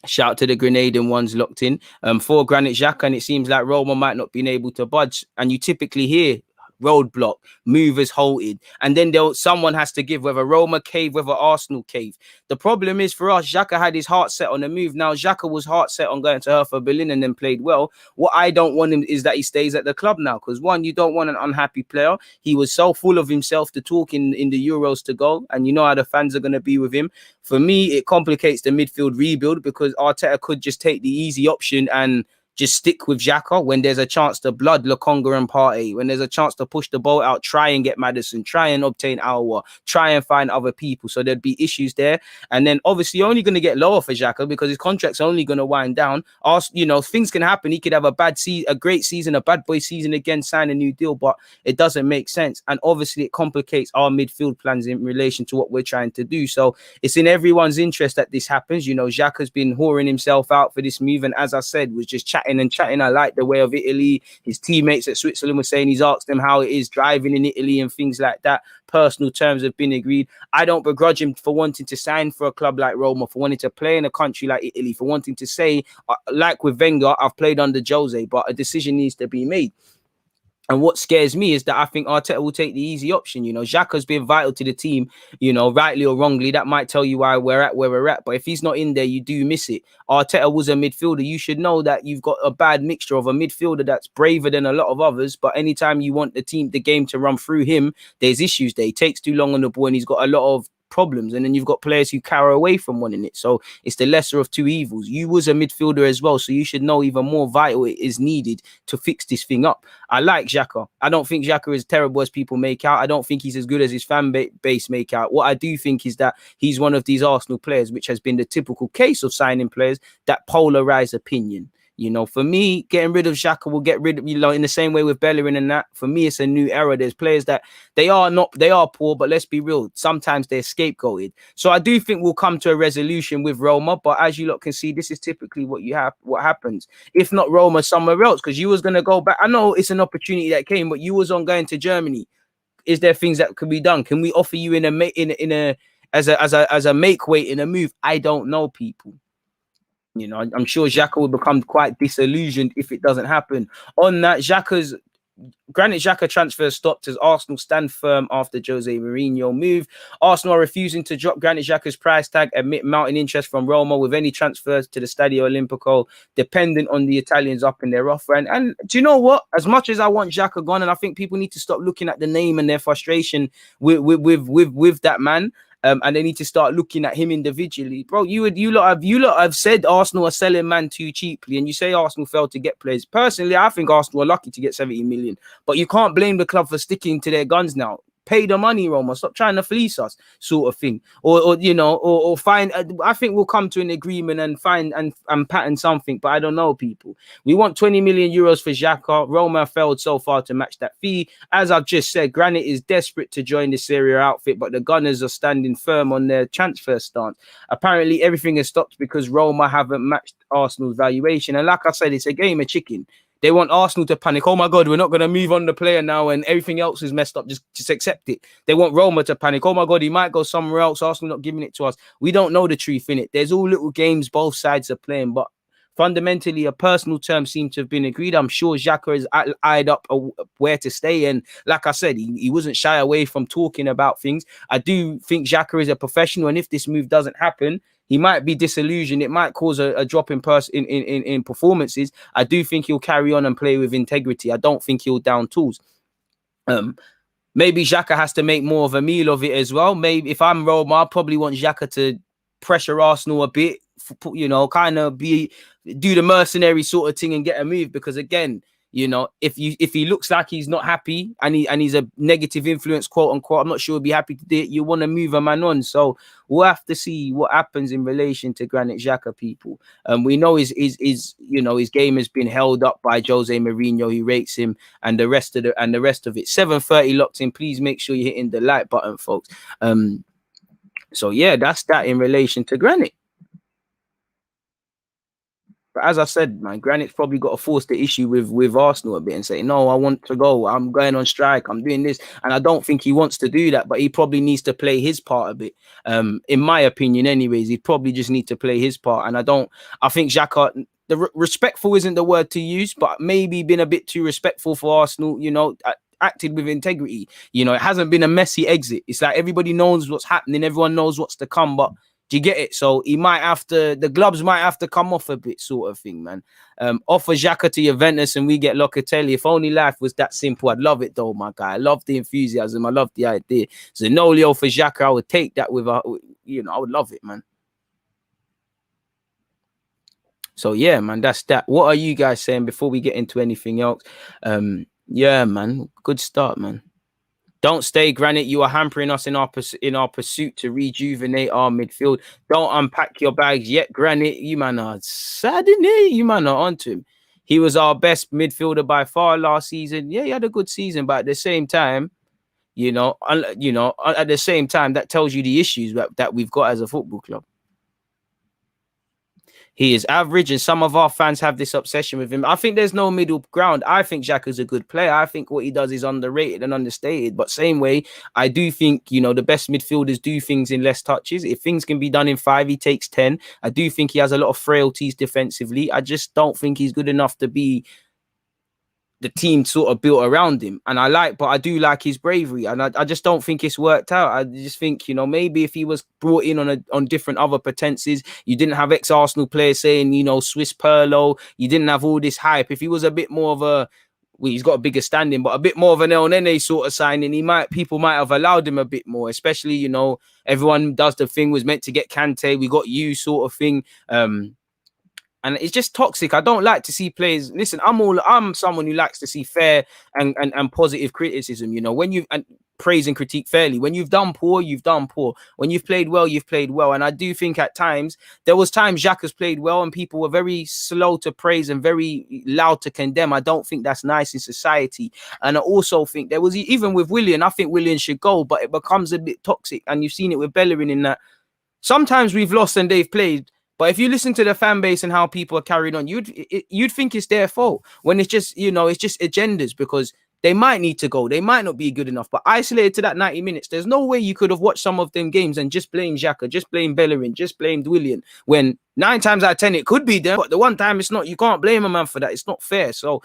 Shout out to the Grenadian ones locked in for Granit Xhaka, and it seems like Roma might not be able to budge. And you typically hear roadblock, movers halted, and then someone has to give, whether Roma cave, whether Arsenal cave. The problem is for us, Xhaka had his heart set on a move. Now, Xhaka was heart set on going to Hertha Berlin and then played well. What I don't want him is that he stays at the club now, because one, you don't want an unhappy player. He was so full of himself to talk in the Euros to go, and you know how the fans are going to be with him. For me, it complicates the midfield rebuild, because Arteta could just take the easy option and just stick with Xhaka when there's a chance to blood Lokonga and Partey, when there's a chance to push the ball out, try and get Maddison, try and obtain Aouar, try and find other people. So there'd be issues there. And then obviously you're only going to get lower for Xhaka, because his contract's only going to wind down. You know, things can happen. He could have a great season, a bad boy season again, sign a new deal, but it doesn't make sense. And obviously it complicates our midfield plans in relation to what we're trying to do. So it's in everyone's interest that this happens. You know, Xhaka's been whoring himself out for this move, and as I said, was just chatting. I like the way of Italy. His teammates at Switzerland were saying he's asked them how it is driving in Italy and things like that. Personal terms have been agreed. I don't begrudge him for wanting to sign for a club like Roma, for wanting to play in a country like Italy, for wanting to say, like with Wenger, I've played under Jose, but a decision needs to be made. And what scares me is that I think Arteta will take the easy option. You know, Xhaka's been vital to the team, you know, rightly or wrongly. That might tell you why we're at where we're at. But if he's not in there, you do miss it. Arteta was a midfielder. You should know that you've got a bad mixture of a midfielder that's braver than a lot of others. But anytime you want the game to run through him, there's issues there. He takes too long on the ball and he's got a lot of problems, and then you've got players who carry away from wanting it. So it's the lesser of two evils. You was a midfielder as well, so you should know even more vital it is needed to fix this thing up. I like Xhaka. I don't think Xhaka is terrible as people make out. I don't think he's as good as his fan base make out. What I do think is that he's one of these Arsenal players, which has been the typical case of signing players that polarize opinion. You know, for me, getting rid of Xhaka will get rid of, you know, in the same way with Bellerin and that. For me, it's a new era. There's players that they are poor, but let's be real. Sometimes they're scapegoated. So I do think we'll come to a resolution with Roma. But as you lot can see, this is typically what happens. If not Roma, somewhere else, because you was going to go back. I know it's an opportunity that came, but you was on going to Germany. Is there things that could be done? Can we offer you as a make weight in a move? I don't know, people. You know, I'm sure Xhaka will become quite disillusioned if it doesn't happen. On that, Granit Xhaka transfer stopped as Arsenal stand firm after Jose Mourinho move. Arsenal are refusing to drop Granit Xhaka's price tag amid mounting interest from Roma, with any transfers to the Stadio Olimpico dependent on the Italians up in their offer. And do you know what? As much as I want Xhaka gone, and I think people need to stop looking at the name and their frustration with that man. And they need to start looking at him individually, bro. You lot have said Arsenal are selling man too cheaply, and you say Arsenal failed to get players. Personally, I think Arsenal are lucky to get 70 million, but you can't blame the club for sticking to their guns now. Pay the money, Roma. Stop trying to fleece us, sort of thing. Or you know, or find. I think we'll come to an agreement and find and pattern something. But I don't know, people. We want 20 million euros for Xhaka. Roma failed so far to match that fee. As I've just said, Granit is desperate to join the Serie A outfit, but the Gunners are standing firm on their transfer stance. Apparently, everything has stopped because Roma haven't matched Arsenal's valuation. And like I said, it's a game of chicken. They want Arsenal to panic. Oh my God, we're not going to move on the player now, and everything else is messed up. Just accept it. They want Roma to panic. Oh my God, he might go somewhere else. Arsenal not giving it to us. We don't know the truth in it. There's all little games both sides are playing, but fundamentally, a personal term seemed to have been agreed. I'm sure Xhaka has eyed up where to stay, and like I said, he wasn't shy away from talking about things. I do think Xhaka is a professional, and if this move doesn't happen, he might be disillusioned. It might cause a drop in performances. I do think he'll carry on and play with integrity. I don't think he'll down tools. Maybe Xhaka has to make more of a meal of it as well. Maybe if I'm Roma, I probably want Xhaka to pressure Arsenal a bit, you know, kind of do the mercenary sort of thing and get a move. Because again, you know, if he looks like he's not happy and he's a negative influence, quote unquote, I'm not sure he'll be happy to do it. You want to move a man on. So we'll have to see what happens in relation to Granit Xhaka, people. We know his game has been held up by Jose Mourinho. He rates him and the rest of it. 7:30 locked in. Please make sure you're hitting the like button, folks. So yeah, that's that in relation to Granit. But as I said, man, Granit's probably got to force the issue with Arsenal a bit and say, no, I want to go. I'm going on strike. I'm doing this. And I don't think he wants to do that, but he probably needs to play his part a bit. In my opinion, anyways, he probably just need to play his part. And I think Xhaka, respectful isn't the word to use, but maybe been a bit too respectful for Arsenal, you know, acted with integrity. You know, it hasn't been a messy exit. It's like everybody knows what's happening. Everyone knows what's to come, but do you get it? So the gloves might have to come off a bit, sort of thing, man. Offer Xhaka to Juventus and we get Locatelli. If only life was that simple. I'd love it though, my guy. I love the enthusiasm. I love the idea. Zanolio for Xhaka, I would take that you know, I would love it, man. So yeah, man, that's that. What are you guys saying before we get into anything else? Yeah, man, good start, man. Don't stay, Granit. You are hampering us in our pursuit to rejuvenate our midfield. Don't unpack your bags yet, Granit. You man are sad in here. You man are onto him. He was our best midfielder by far last season. Yeah, he had a good season, but at the same time, at the same time, that tells you the issues that we've got as a football club. He is average, and some of our fans have this obsession with him. I think there's no middle ground. I think Xhaka's a good player. I think what he does is underrated and understated. But same way, I do think, you know, the best midfielders do things in less touches. If things can be done in 5, he takes 10. I do think he has a lot of frailties defensively. I just don't think he's good enough to be the team sort of built around him. And but I do like his bravery. And I just don't think it's worked out. I just think, you know, maybe if he was brought in on different other pretenses, you didn't have ex-Arsenal players saying, you know, Swiss Perlo, you didn't have all this hype. If he was a bit more of a, well, he's got a bigger standing, but a bit more of an El Nene sort of signing, people might have allowed him a bit more, especially, you know, everyone does the thing, was meant to get Kante, we got you sort of thing. And it's just toxic. I don't like to see players. Listen, I'm someone who likes to see fair and positive criticism. You know, when you praise and critique fairly. When you've done poor, you've done poor. When you've played well, you've played well. And I do think at times there was times Xhaka's played well, and people were very slow to praise and very loud to condemn. I don't think that's nice in society. And I also think there was, even with Willian, I think Willian should go, but it becomes a bit toxic. And you've seen it with Bellerin in that sometimes we've lost and they've played. But if you listen to the fan base and how people are carried on, you'd think it's their fault, when it's just, you know, it's just agendas, because they might need to go. They might not be good enough. But isolated to that 90 minutes, there's no way you could have watched some of them games and just blame Xhaka, just blame Bellerin, just blamed Willian, when 9 times out of 10 it could be them. But the one time it's not. You can't blame a man for that. It's not fair. So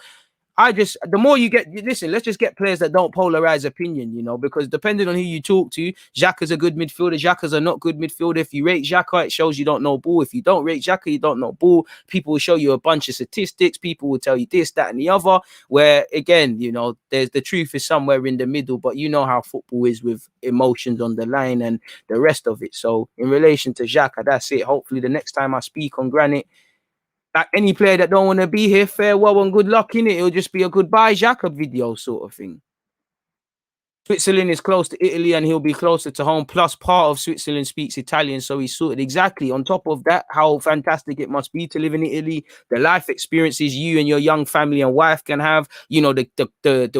the more you get, listen, let's just get players that don't polarize opinion, you know, because depending on who you talk to, Xhaka's a good midfielder, Xhaka's a not good midfielder. If you rate Xhaka, it shows you don't know ball. If you don't rate Xhaka, you don't know ball. People will show you a bunch of statistics. People will tell you this, that, and the other, where, again, you know, the truth is somewhere in the middle, but you know how football is with emotions on the line and the rest of it. So in relation to Xhaka, that's it. Hopefully the next time I speak on Granite, like any player that don't want to be here, farewell and good luck in it. It'll just be a goodbye Xhaka video sort of thing. Switzerland is close to Italy and he'll be closer to home. Plus, part of Switzerland speaks Italian, so he's sorted. Exactly. On top of that, how fantastic it must be to live in Italy. The life experiences you and your young family and wife can have. You know,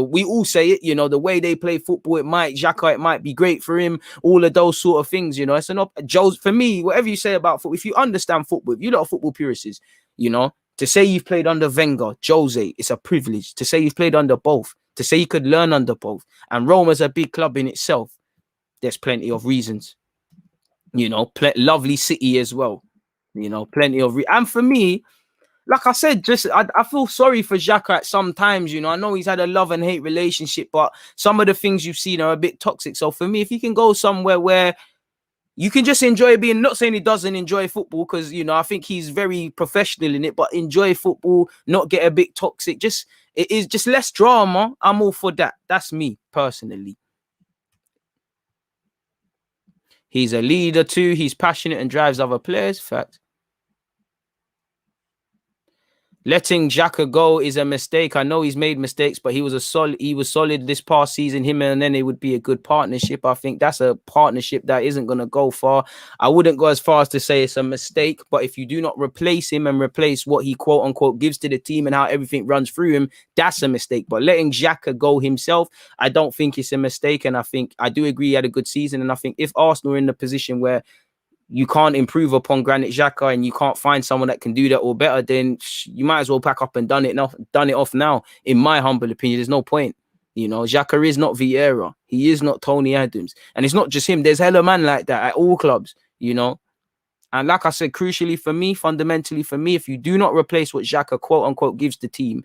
we all say it. You know, the way they play football, Xhaka, it might be great for him. All of those sort of things. You know, it's Joe's for me. Whatever you say about football, if you understand football, if you lot are football purists, you know, to say you've played under Wenger, Jose, it's a privilege. To say you've played under both, to say you could learn under both. And Roma's a big club in itself. There's plenty of reasons. You know, lovely city as well. You know, plenty of and for me, like I said, just I feel sorry for Xhaka at some times. You know, I know he's had a love and hate relationship, but some of the things you've seen are a bit toxic. So for me, if you can go somewhere where you can just enjoy being, not saying he doesn't enjoy football, because, you know, I think he's very professional in it, but enjoy football, not get a bit toxic. It is just less drama. I'm all for that. That's me personally. He's a leader too. He's passionate and drives other players. Fact. Letting Xhaka go is a mistake. I know he's made mistakes, but he was solid this past season. Him and Nene would be a good partnership. I think that's a partnership that isn't going to go far. I wouldn't go as far as to say it's a mistake, but if you do not replace him and replace what he quote unquote gives to the team and how everything runs through him, that's a mistake. But letting Xhaka go himself, I don't think it's a mistake. And I think I do agree he had a good season. And I think if Arsenal are in the position where you can't improve upon Granit Xhaka and you can't find someone that can do that or better, then you might as well pack up and done it off now. In my humble opinion, there's no point. You know, Xhaka is not Vieira. He is not Tony Adams. And it's not just him. There's hella man like that at all clubs, you know. And like I said, crucially for me, fundamentally for me, if you do not replace what Xhaka quote unquote gives the team,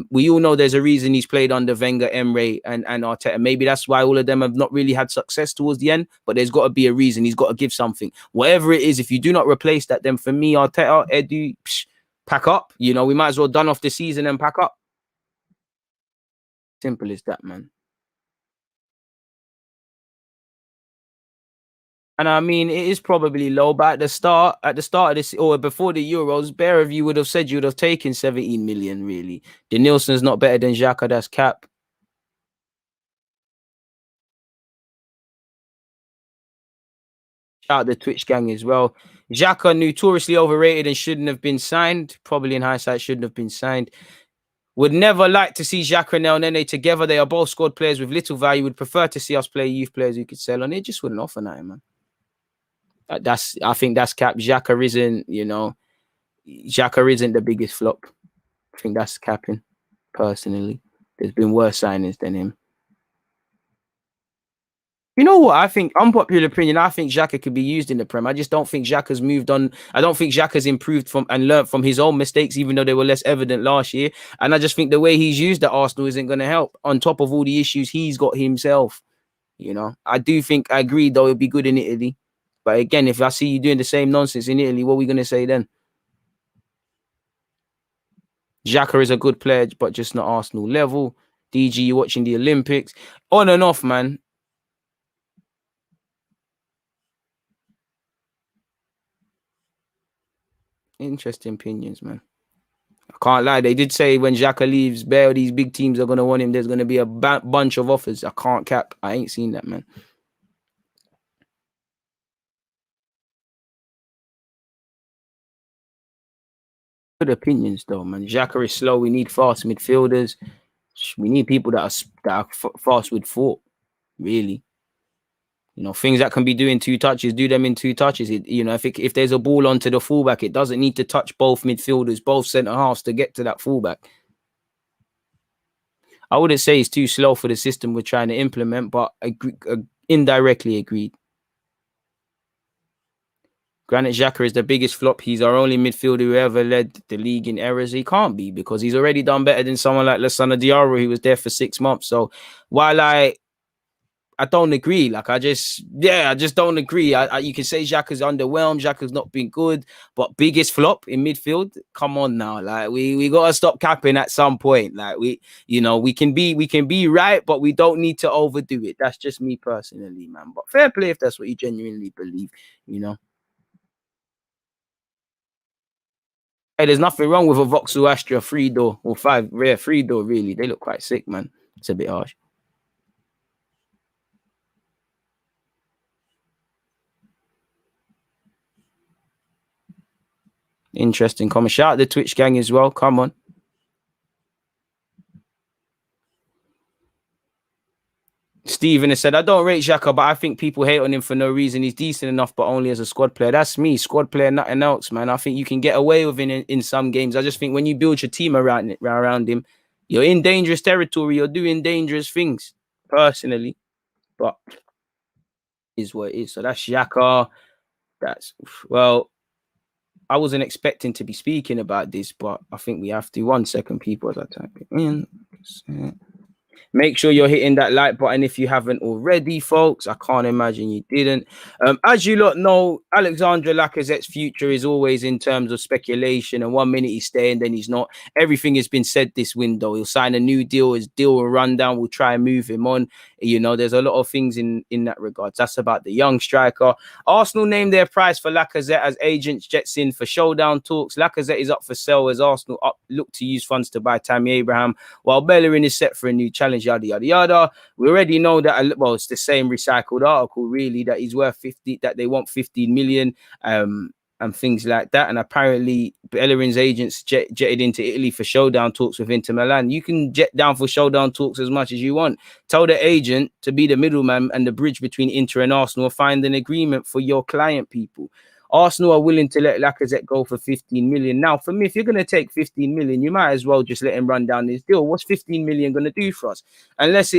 we all know there's a reason he's played under Wenger, Emre, and Arteta. Maybe that's why all of them have not really had success towards the end, but there's got to be a reason. He's got to give something. Whatever it is, if you do not replace that, then for me, Arteta, Edu, pack up. You know, we might as well done off the season and pack up. Simple as that, man. And I mean, it is probably low, but at the start of this, or before the Euros, bare of you would have said you would have taken 17 million, really. The Nielsen's not better than Xhaka, that's cap. Shout out the Twitch gang as well. Xhaka, notoriously overrated and shouldn't have been signed. Probably in hindsight, shouldn't have been signed. Would never like to see Xhaka and El Nene together. They are both squad players with little value. Would prefer to see us play youth players who could sell on it. Just wouldn't offer nothing, man. I think that's cap. Xhaka isn't, you know, Xhaka isn't the biggest flop. I think that's capping, personally. There's been worse signings than him. You know what? I think unpopular opinion. I think Xhaka could be used in the Prem. I just don't think Xhaka's moved on. I don't think Xhaka's improved from and learned from his own mistakes, even though they were less evident last year. And I just think the way he's used at Arsenal isn't going to help. On top of all the issues he's got himself, I do think I agree though it'd be good in Italy. But again, if I see you doing the same nonsense in Italy, what are we going to say then? Xhaka is a good player, but just not Arsenal level. DG, you're watching the Olympics. On and off, man. Interesting opinions, man. I can't lie. They did say when Xhaka leaves, bare these big teams are going to want him. There's going to be a bunch of offers. I can't cap. I ain't seen that, man. Good opinions, though, man. Xhaka is slow. We need fast midfielders. We need people that are fast with foot, really. Things that can be doing 2 touches, do them in 2 touches. If there's a ball onto the fullback, it doesn't need to touch both midfielders, both centre halves to get to that fullback. I wouldn't say it's too slow for the system we're trying to implement, but indirectly agreed. Granit Xhaka is the biggest flop. He's our only midfielder who ever led the league in errors. He can't be because he's already done better than someone like Lassana Diarra, who was there for 6 months. So while I don't agree, I just don't agree. You can say Xhaka's underwhelmed. Xhaka's not been good, but biggest flop in midfield. Come on now, we gotta stop capping at some point. We can be right, but we don't need to overdo it. That's just me personally, man. But fair play if that's what you genuinely believe. Hey, there's nothing wrong with a Vauxhall Astra 3-door or 5 rare 3-door. Really, they look quite sick, man. It's a bit harsh. Interesting comment. Shout out the Twitch gang as well. Come on. Steven has said, I don't rate Xhaka, but I think people hate on him for no reason. He's decent enough, but only as a squad player. That's me. Squad player, nothing else, man. I think you can get away with it in some games. I just think when you build your team around him, you're in dangerous territory. You're doing dangerous things, personally. But is what it is. So that's Xhaka. I wasn't expecting to be speaking about this, but I think we have to. 1 second, people, as I type it in. Make sure you're hitting that like button if you haven't already, folks. I can't imagine you didn't. As you lot know, Alexandre Lacazette's future is always in terms of speculation, and 1 minute he's staying, then he's not. Everything has been said this window. He'll sign a new deal. His deal will run down. We'll try and move him on. There's a lot of things in that regard. That's about the young striker. Arsenal named their price for Lacazette as agents jets in for showdown talks. Lacazette is up for sale as Arsenal look to use funds to buy Tammy Abraham, while Bellerin is set for a new challenge. Yada yada yada. We already know that. It's the same recycled article, really, that he's worth 50. That they want 15 million. And things like that. And apparently Bellerin's agents jetted into Italy for showdown talks with Inter Milan. You can jet down for showdown talks as much as you want. Tell the agent to be the middleman and the bridge between Inter and Arsenal. Find an agreement for your client, people. Arsenal are willing to let Lacazette go for 15 million. Now, for me, if you're going to take 15 million, you might as well just let him run down this deal. What's 15 million going to do for us? Unless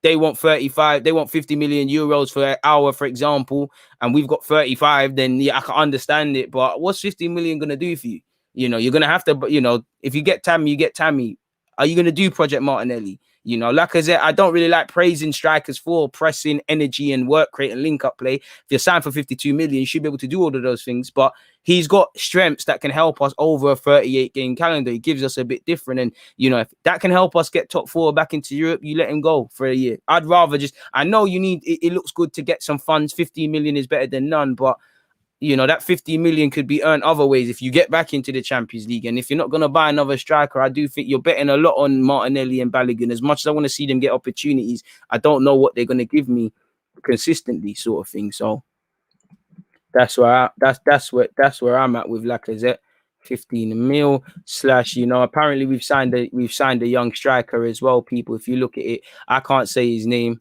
they want 35, they want 50 million euros for an hour, for example, and we've got 35, then yeah, I can understand it. But what's 15 million going to do for you? You're going to have to, if you get Tammy, you get Tammy. Are you going to do Project Martinelli? Lacazette, I don't really like praising strikers for pressing, energy, and work rate and link-up play. If you're signed for 52 million, you should be able to do all of those things. But he's got strengths that can help us over a 38-game calendar. He gives us a bit different. And, if that can help us get top 4 back into Europe, you let him go for a year. I'd rather I know you need, it looks good to get some funds. 15 million is better than none, but that 50 million could be earned other ways if you get back into the Champions League. And if you're not going to buy another striker, I do think you're betting a lot on Martinelli and Balogun. As much as I want to see them get opportunities, I don't know what they're going to give me consistently, sort of thing. So that's where that's where I'm at with Lacazette. 15 mil / apparently we've signed a young striker as well, people. If you look at it, I can't say his name.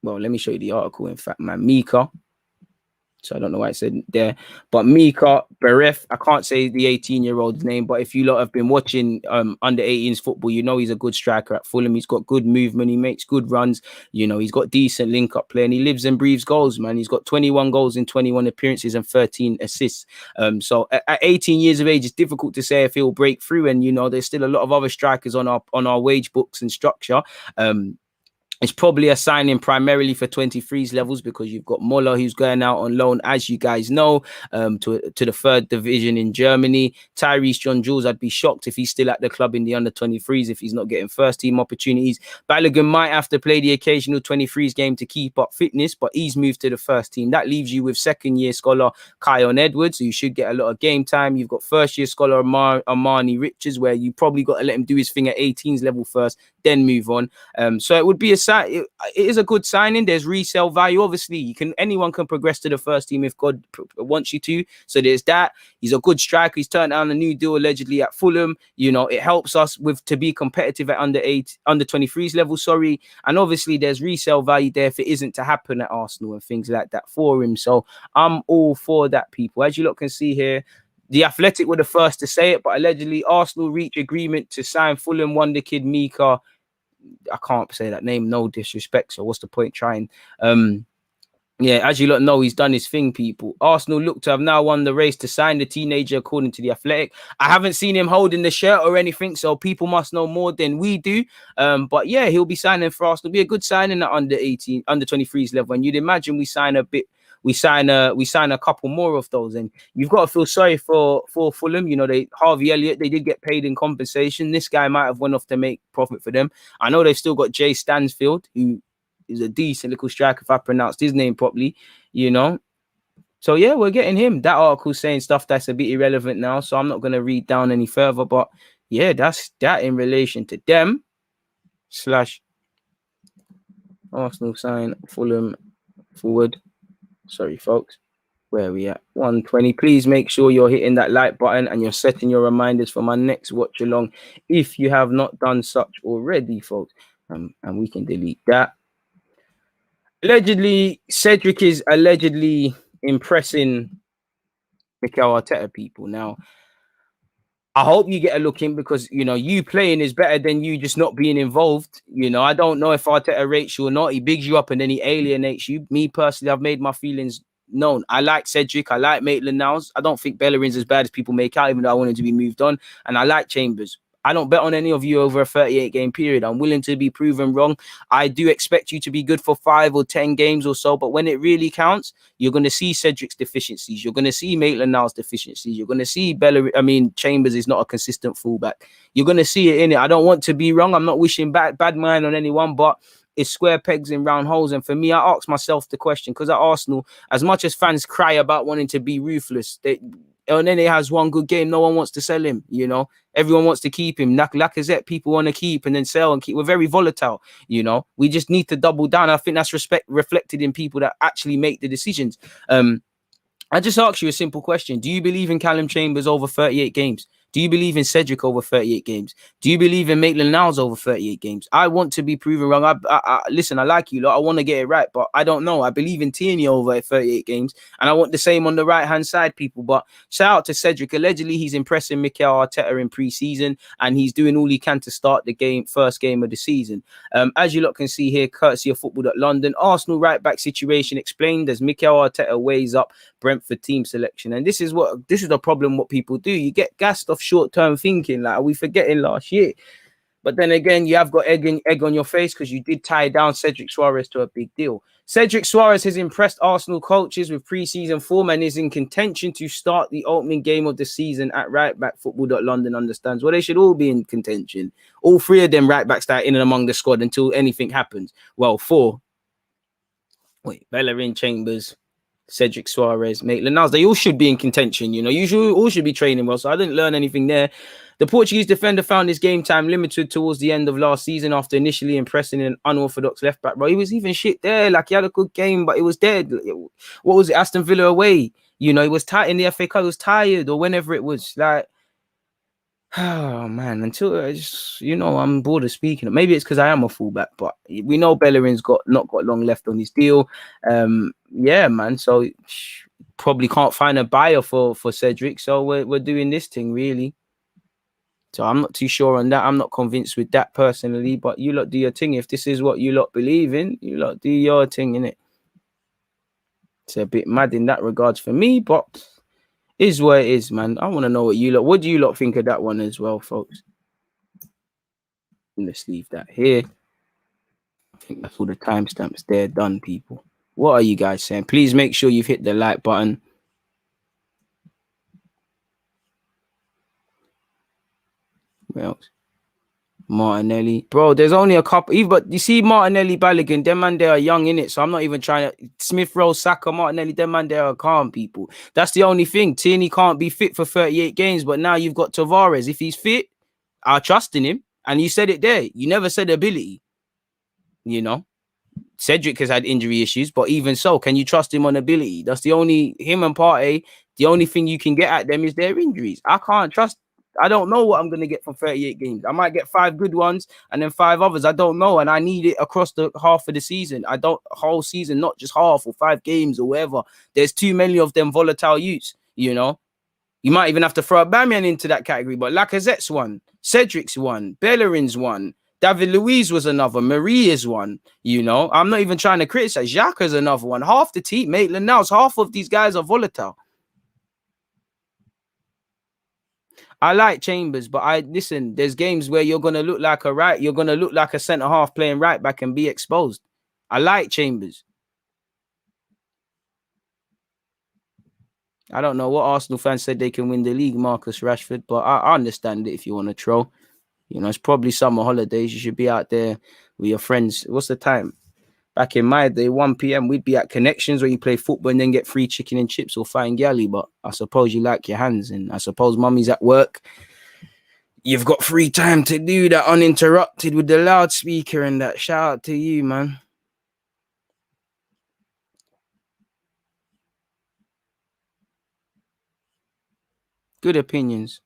Well, let me show you the article. In fact, man, MIKEL. So I don't know why it said there. But Mika Beref, I can't say the 18-year-old's name, but if you lot have been watching under 18s football, you know he's a good striker at Fulham. He's got good movement. He makes good runs. You know, he's got decent link-up play, and he lives and breathes goals, man. He's got 21 goals in 21 appearances and 13 assists. So at 18 years of age, it's difficult to say if he'll break through. And, you know, there's still a lot of other strikers on our wage books and structure. It's probably a signing primarily for 23s levels because you've got Muller who's going out on loan, as you guys know, to the third division in Germany. Tyrese John Jules, I'd be shocked if he's still at the club in the under 23s if he's not getting first team opportunities. Balogun might have to play the occasional 23s game to keep up fitness, but he's moved to the first team. That leaves you with second year scholar Kion Edwards, who should get a lot of game time. You've got first year scholar Armani Richards, where you probably got to let him do his thing at 18s level first, then move on. So it would be it is a good signing. There's resale value. Obviously, anyone can progress to the first team if God wants you to. So there's that. He's a good striker. He's turned down a new deal allegedly at Fulham. You know, it helps us to be competitive at under 23s level. Sorry, and obviously there's resale value there if it isn't to happen at Arsenal and things like that for him. So I'm all for that, people. As you lot can see here, The Athletic were the first to say it, but allegedly Arsenal reached agreement to sign Fulham wonder kid Mika. I can't say that name, no disrespect, so what's the point trying? Yeah, as you lot know, he's done his thing, people. Arsenal look to have now won the race to sign the teenager, according to The Athletic. I haven't seen him holding the shirt or anything, so people must know more than we do. But yeah, he'll be signing for Arsenal. Be a good signing at under 23s level, and you'd imagine we sign a couple more of those, and you've got to feel sorry for Fulham. You know, Harvey Elliott, they did get paid in compensation. This guy might have went off to make profit for them. I know they've still got Jay Stansfield, who is a decent little striker if I pronounced his name properly, you know. So yeah, we're getting him. That article's saying stuff that's a bit irrelevant now, so I'm not going to read down any further. But yeah, that's that in relation to them. / Arsenal sign Fulham forward. Sorry, folks. Where are we at? 120. Please make sure you're hitting that like button and you're setting your reminders for my next watch along if you have not done such already, folks. And we can delete that. Allegedly, Cedric is allegedly impressing Mikel Arteta, people. Now, I hope you get a look in because, you know, you playing is better than you just not being involved. You know, I don't know if Arteta rates you or not. He bigs you up and then he alienates you. Me personally, I've made my feelings known. I like Cedric. I like Maitland-Niles. I don't think Bellerin's as bad as people make out, even though I want him to be moved on. And I like Chambers. I don't bet on any of you over a 38-game period. I'm willing to be proven wrong. I do expect you to be good for 5 or 10 games or so, but when it really counts, you're going to see Cedric's deficiencies. You're going to see Maitland-Niles' deficiencies. You're going to see Chambers is not a consistent fullback. You're going to see it in it. I don't want to be wrong. I'm not wishing bad mind on anyone, but it's square pegs in round holes. And for me, I ask myself the question, because at Arsenal, as much as fans cry about wanting to be ruthless, and then he has one good game, no one wants to sell him, you know. Everyone wants to keep him. Lacazette, people want to keep and then sell and keep. We're very volatile, you know. We just need to double down. I think that's reflected in people that actually make the decisions. I just ask you a simple question. Do you believe in Callum Chambers over 38 games? Do you believe in Cedric over 38 games? Do you believe in Maitland-Niles over 38 games? I want to be proven wrong. Listen, I like you lot. I want to get it right, but I don't know. I believe in Tierney over 38 games, and I want the same on the right-hand side, people. But shout out to Cedric. Allegedly, he's impressing Mikel Arteta in pre-season, and he's doing all he can to start the first game of the season. As you lot can see here, courtesy of Football.London, Arsenal right-back situation explained as Mikel Arteta weighs up Brentford team selection. And this is the problem what people do. You get gassed off short-term thinking, like, are we forgetting last year? But then again, you have got egg on your face because you did tie down Cedric Suarez to a big deal. Cedric Suarez has impressed Arsenal coaches with pre-season form and is in contention to start the opening game of the season at right back. Football.London understands. Well, they should all be in contention. All 3 of them right backs that are in and among the squad until anything happens. Well, 4. Bellerin, Chambers, Cedric Suarez, Maitland-Niles, they all should be in contention. You know, you all should be training well. So I didn't learn anything there. The Portuguese defender found his game time limited towards the end of last season after initially impressing an unorthodox left back. Bro, he was even shit there. Like, he had a good game, but it was dead. What was it? Aston Villa away. You know, he was tight in the FA Cup. He was tired or whenever it was. Like, oh man, until I'm bored of speaking. Maybe it's because I am a fullback, but we know Bellerin's not got long left on his deal. Yeah, man. So probably can't find a buyer for Cedric, so we're doing this thing really. So I'm not too sure on that. I'm not convinced with that personally, but you lot do your thing. If this is what you lot believe in, you lot do your thing, innit? It's a bit mad in that regards for me, but is what it is, man. I want to know what do you lot think of that one as well, folks? Let's leave that here. I think that's all the timestamps there done, people. What are you guys saying? Please make sure you've hit the like button. What else? Martinelli. Bro, there's only a couple. But you see Martinelli, Balogun, them man, they are young in it. So I'm not even trying to. Smith Rowe, Saka, Martinelli, them man, they are calm people. That's the only thing. Tierney can't be fit for 38 games, but now you've got Tavares. If he's fit, I trust in him. And you said it there. You never said ability. You know? Cedric has had injury issues, but even so, can you trust him on ability? That's the only, him and Partey, the only thing you can get at them is their injuries. I can't trust. I don't know what I'm going to get from 38 games. I might get 5 good ones and then 5 others. I don't know. And I need it across the half of the season. I don't, whole season, not just half or 5 games or whatever. There's too many of them volatile youths, you know. You might even have to throw a Bamian into that category, but Lacazette's one, Cedric's one, Bellerin's one, David Luiz was another, Marie is one, you know. I'm not even trying to criticize. Xhaka's another one. Half the team, Maitland Niles, half of these guys are volatile. I like Chambers, but listen, there's games where you're gonna look like a centre half playing right back and be exposed. I like Chambers. I don't know what Arsenal fans said they can win the league, Marcus Rashford, but I understand it if you want to troll. You know, it's probably summer holidays. You should be out there with your friends. What's the time? Back in my day, 1 p.m., we'd be at Connections where you play football and then get free chicken and chips or fine galley. But I suppose you like your hands, and I suppose mummy's at work. You've got free time to do that uninterrupted with the loudspeaker and that. Shout out to you, man. Good opinions.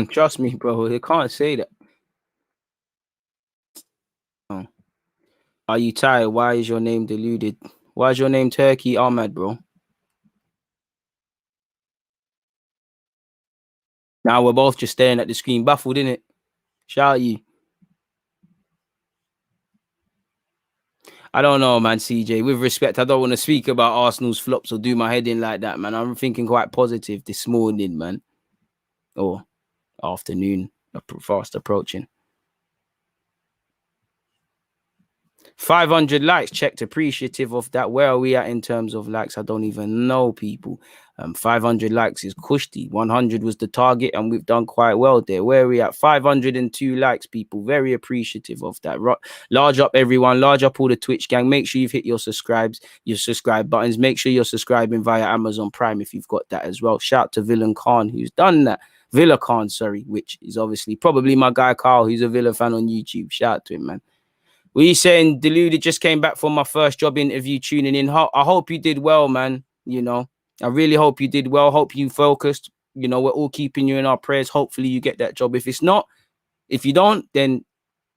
Trust me, bro. They can't say that. Oh. Are you tired? Why is your name deluded? Why is your name Turkey Ahmad, bro? Now we're both just staring at the screen, baffled, innit? Shout out you. I don't know, man, CJ. With respect, I don't want to speak about Arsenal's flops or do my head in like that, man. I'm thinking quite positive this morning, man. Or afternoon, fast approaching. 500 likes, checked, appreciative of that. Where are we at in terms of likes? I don't even know, people. 500 likes is Kushti. 100 was the target, and we've done quite well there. Where are we at? 502 likes, people. Very appreciative of that. Large up, everyone. Large up all the Twitch gang. Make sure you've hit your subscribe buttons. Make sure you're subscribing via Amazon Prime if you've got that as well. Shout out to Villain Khan, who's done that. Villa Khan, sorry, which is obviously probably my guy Carl, who's a Villa fan on YouTube. Shout out to him, man. We saying deluded, just came back from my first job interview, tuning in. I hope you did well, man. You know, I really hope you did well. Hope you focused. You know, we're all keeping you in our prayers. Hopefully you get that job. If it's not, if you don't, then,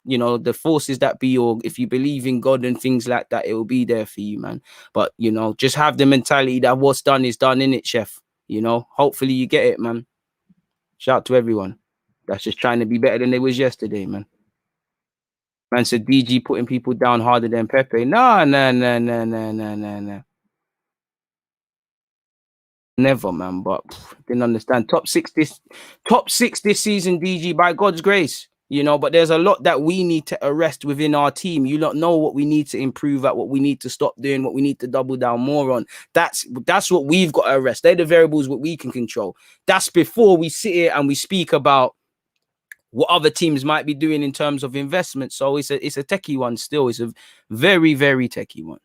you know, the forces that be, or if you believe in God and things like that, it will be there for you, man. But, you know, just have the mentality that what's done is done, innit, chef? You know, hopefully you get it, man. Shout out to everyone that's just trying to be better than they was yesterday, man. Man said DG putting people down harder than Pepe. No. Never, man. But didn't understand. Top six this season, DG, by God's grace. You know, but there's a lot that we need to arrest within our team. You don't know what we need to improve at, what we need to stop doing, what we need to double down more on. That's what we've got to arrest. They're the variables what we can control. That's before we sit here and we speak about what other teams might be doing in terms of investment. So it's a techie one still. It's a very, very techie one.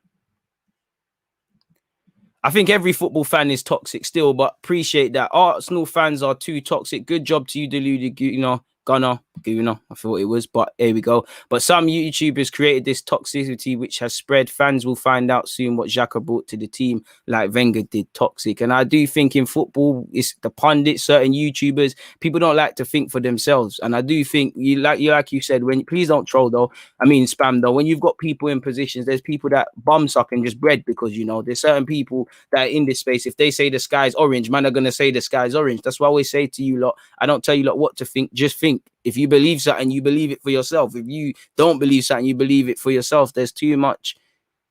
I think every football fan is toxic still, but appreciate that. Arsenal fans are too toxic. Good job to you, deluded. You know, Gunner, you know, I thought it was, but here we go. But some YouTubers created this toxicity which has spread. Fans will find out soon what Xhaka brought to the team, like Wenger did. Toxic. And I do think in football, it's the pundits, certain YouTubers, people don't like to think for themselves. And I do think like you said, when please don't troll though. I mean spam though. When you've got people in positions, there's people that bum suck and just bread, because you know there's certain people that are in this space. If they say the sky's orange, man are gonna say the sky's orange. That's why I always say to you lot, I don't tell you lot what to think, just think. If you believe something, you believe it for yourself. If you don't believe something, you believe it for yourself. There's too much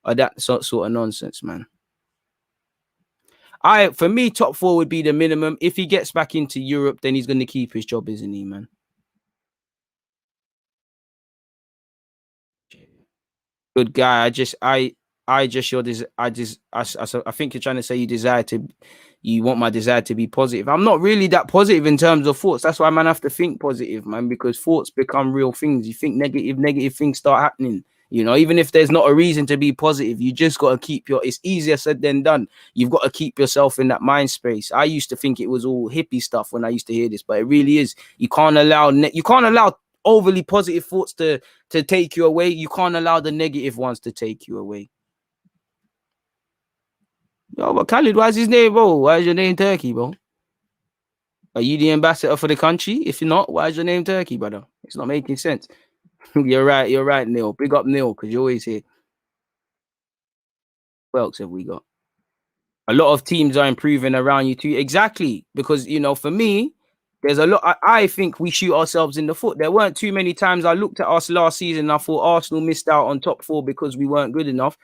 of that sort of nonsense, man. For me, top 4 would be the minimum. If he gets back into Europe, then he's going to keep his job, isn't he, man? Good guy. I think you're trying to say you want my desire to be positive. I'm not really that positive in terms of thoughts. That's why man have to think positive, man, because thoughts become real things. You think negative things start happening. You know, even if there's not a reason to be positive, you just got to keep it's easier said than done. You've got to keep yourself in that mind space. I used to think it was all hippie stuff when I used to hear this, but it really is. You can't allow overly positive thoughts to take you away. You can't allow the negative ones to take you away. Yo, but Khalid, why's his name, bro? Why is your name Turkey, bro? Are you the ambassador for the country? If you're not, why is your name Turkey, brother? It's not making sense. You're right, Neil. Big up Neil, because you're always here. What else have we got? A lot of teams are improving around you too. Exactly. Because, you know, for me, there's a lot. I think we shoot ourselves in the foot. There weren't too many times I looked at us last season and I thought Arsenal missed out on top 4 because we weren't good enough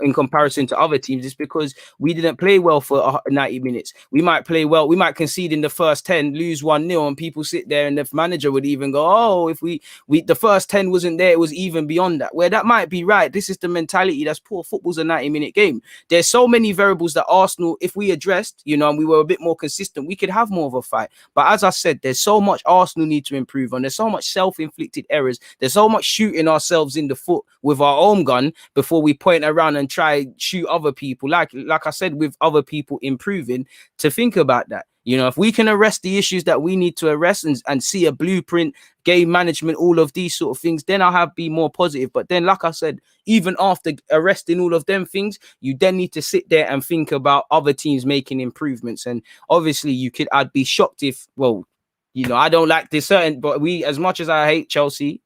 in comparison to other teams. It's because we didn't play well for 90 minutes. We might play well. We might concede in the first 10, lose 1-0, and people sit there and the manager would even go, oh, if we the first 10 wasn't there, it was even beyond that. Where that might be right. This is the mentality. That's poor. Football's a 90-minute game. There's so many variables that Arsenal, if we addressed, you know, and we were a bit more consistent, we could have more of a fight. But as I said, there's so much Arsenal need to improve on. There's so much self-inflicted errors. There's so much shooting ourselves in the foot with our own gun before we point around and try shoot other people. Like I said, with other people improving, to think about that. You know, if we can arrest the issues that we need to arrest and see a blueprint, game management, all of these sort of things, then I'll be more positive. But then, like I said, even after arresting all of them things, you then need to sit there and think about other teams making improvements. And obviously, I'd be shocked if, well, you know, I don't like this certain, but as much as I hate Chelsea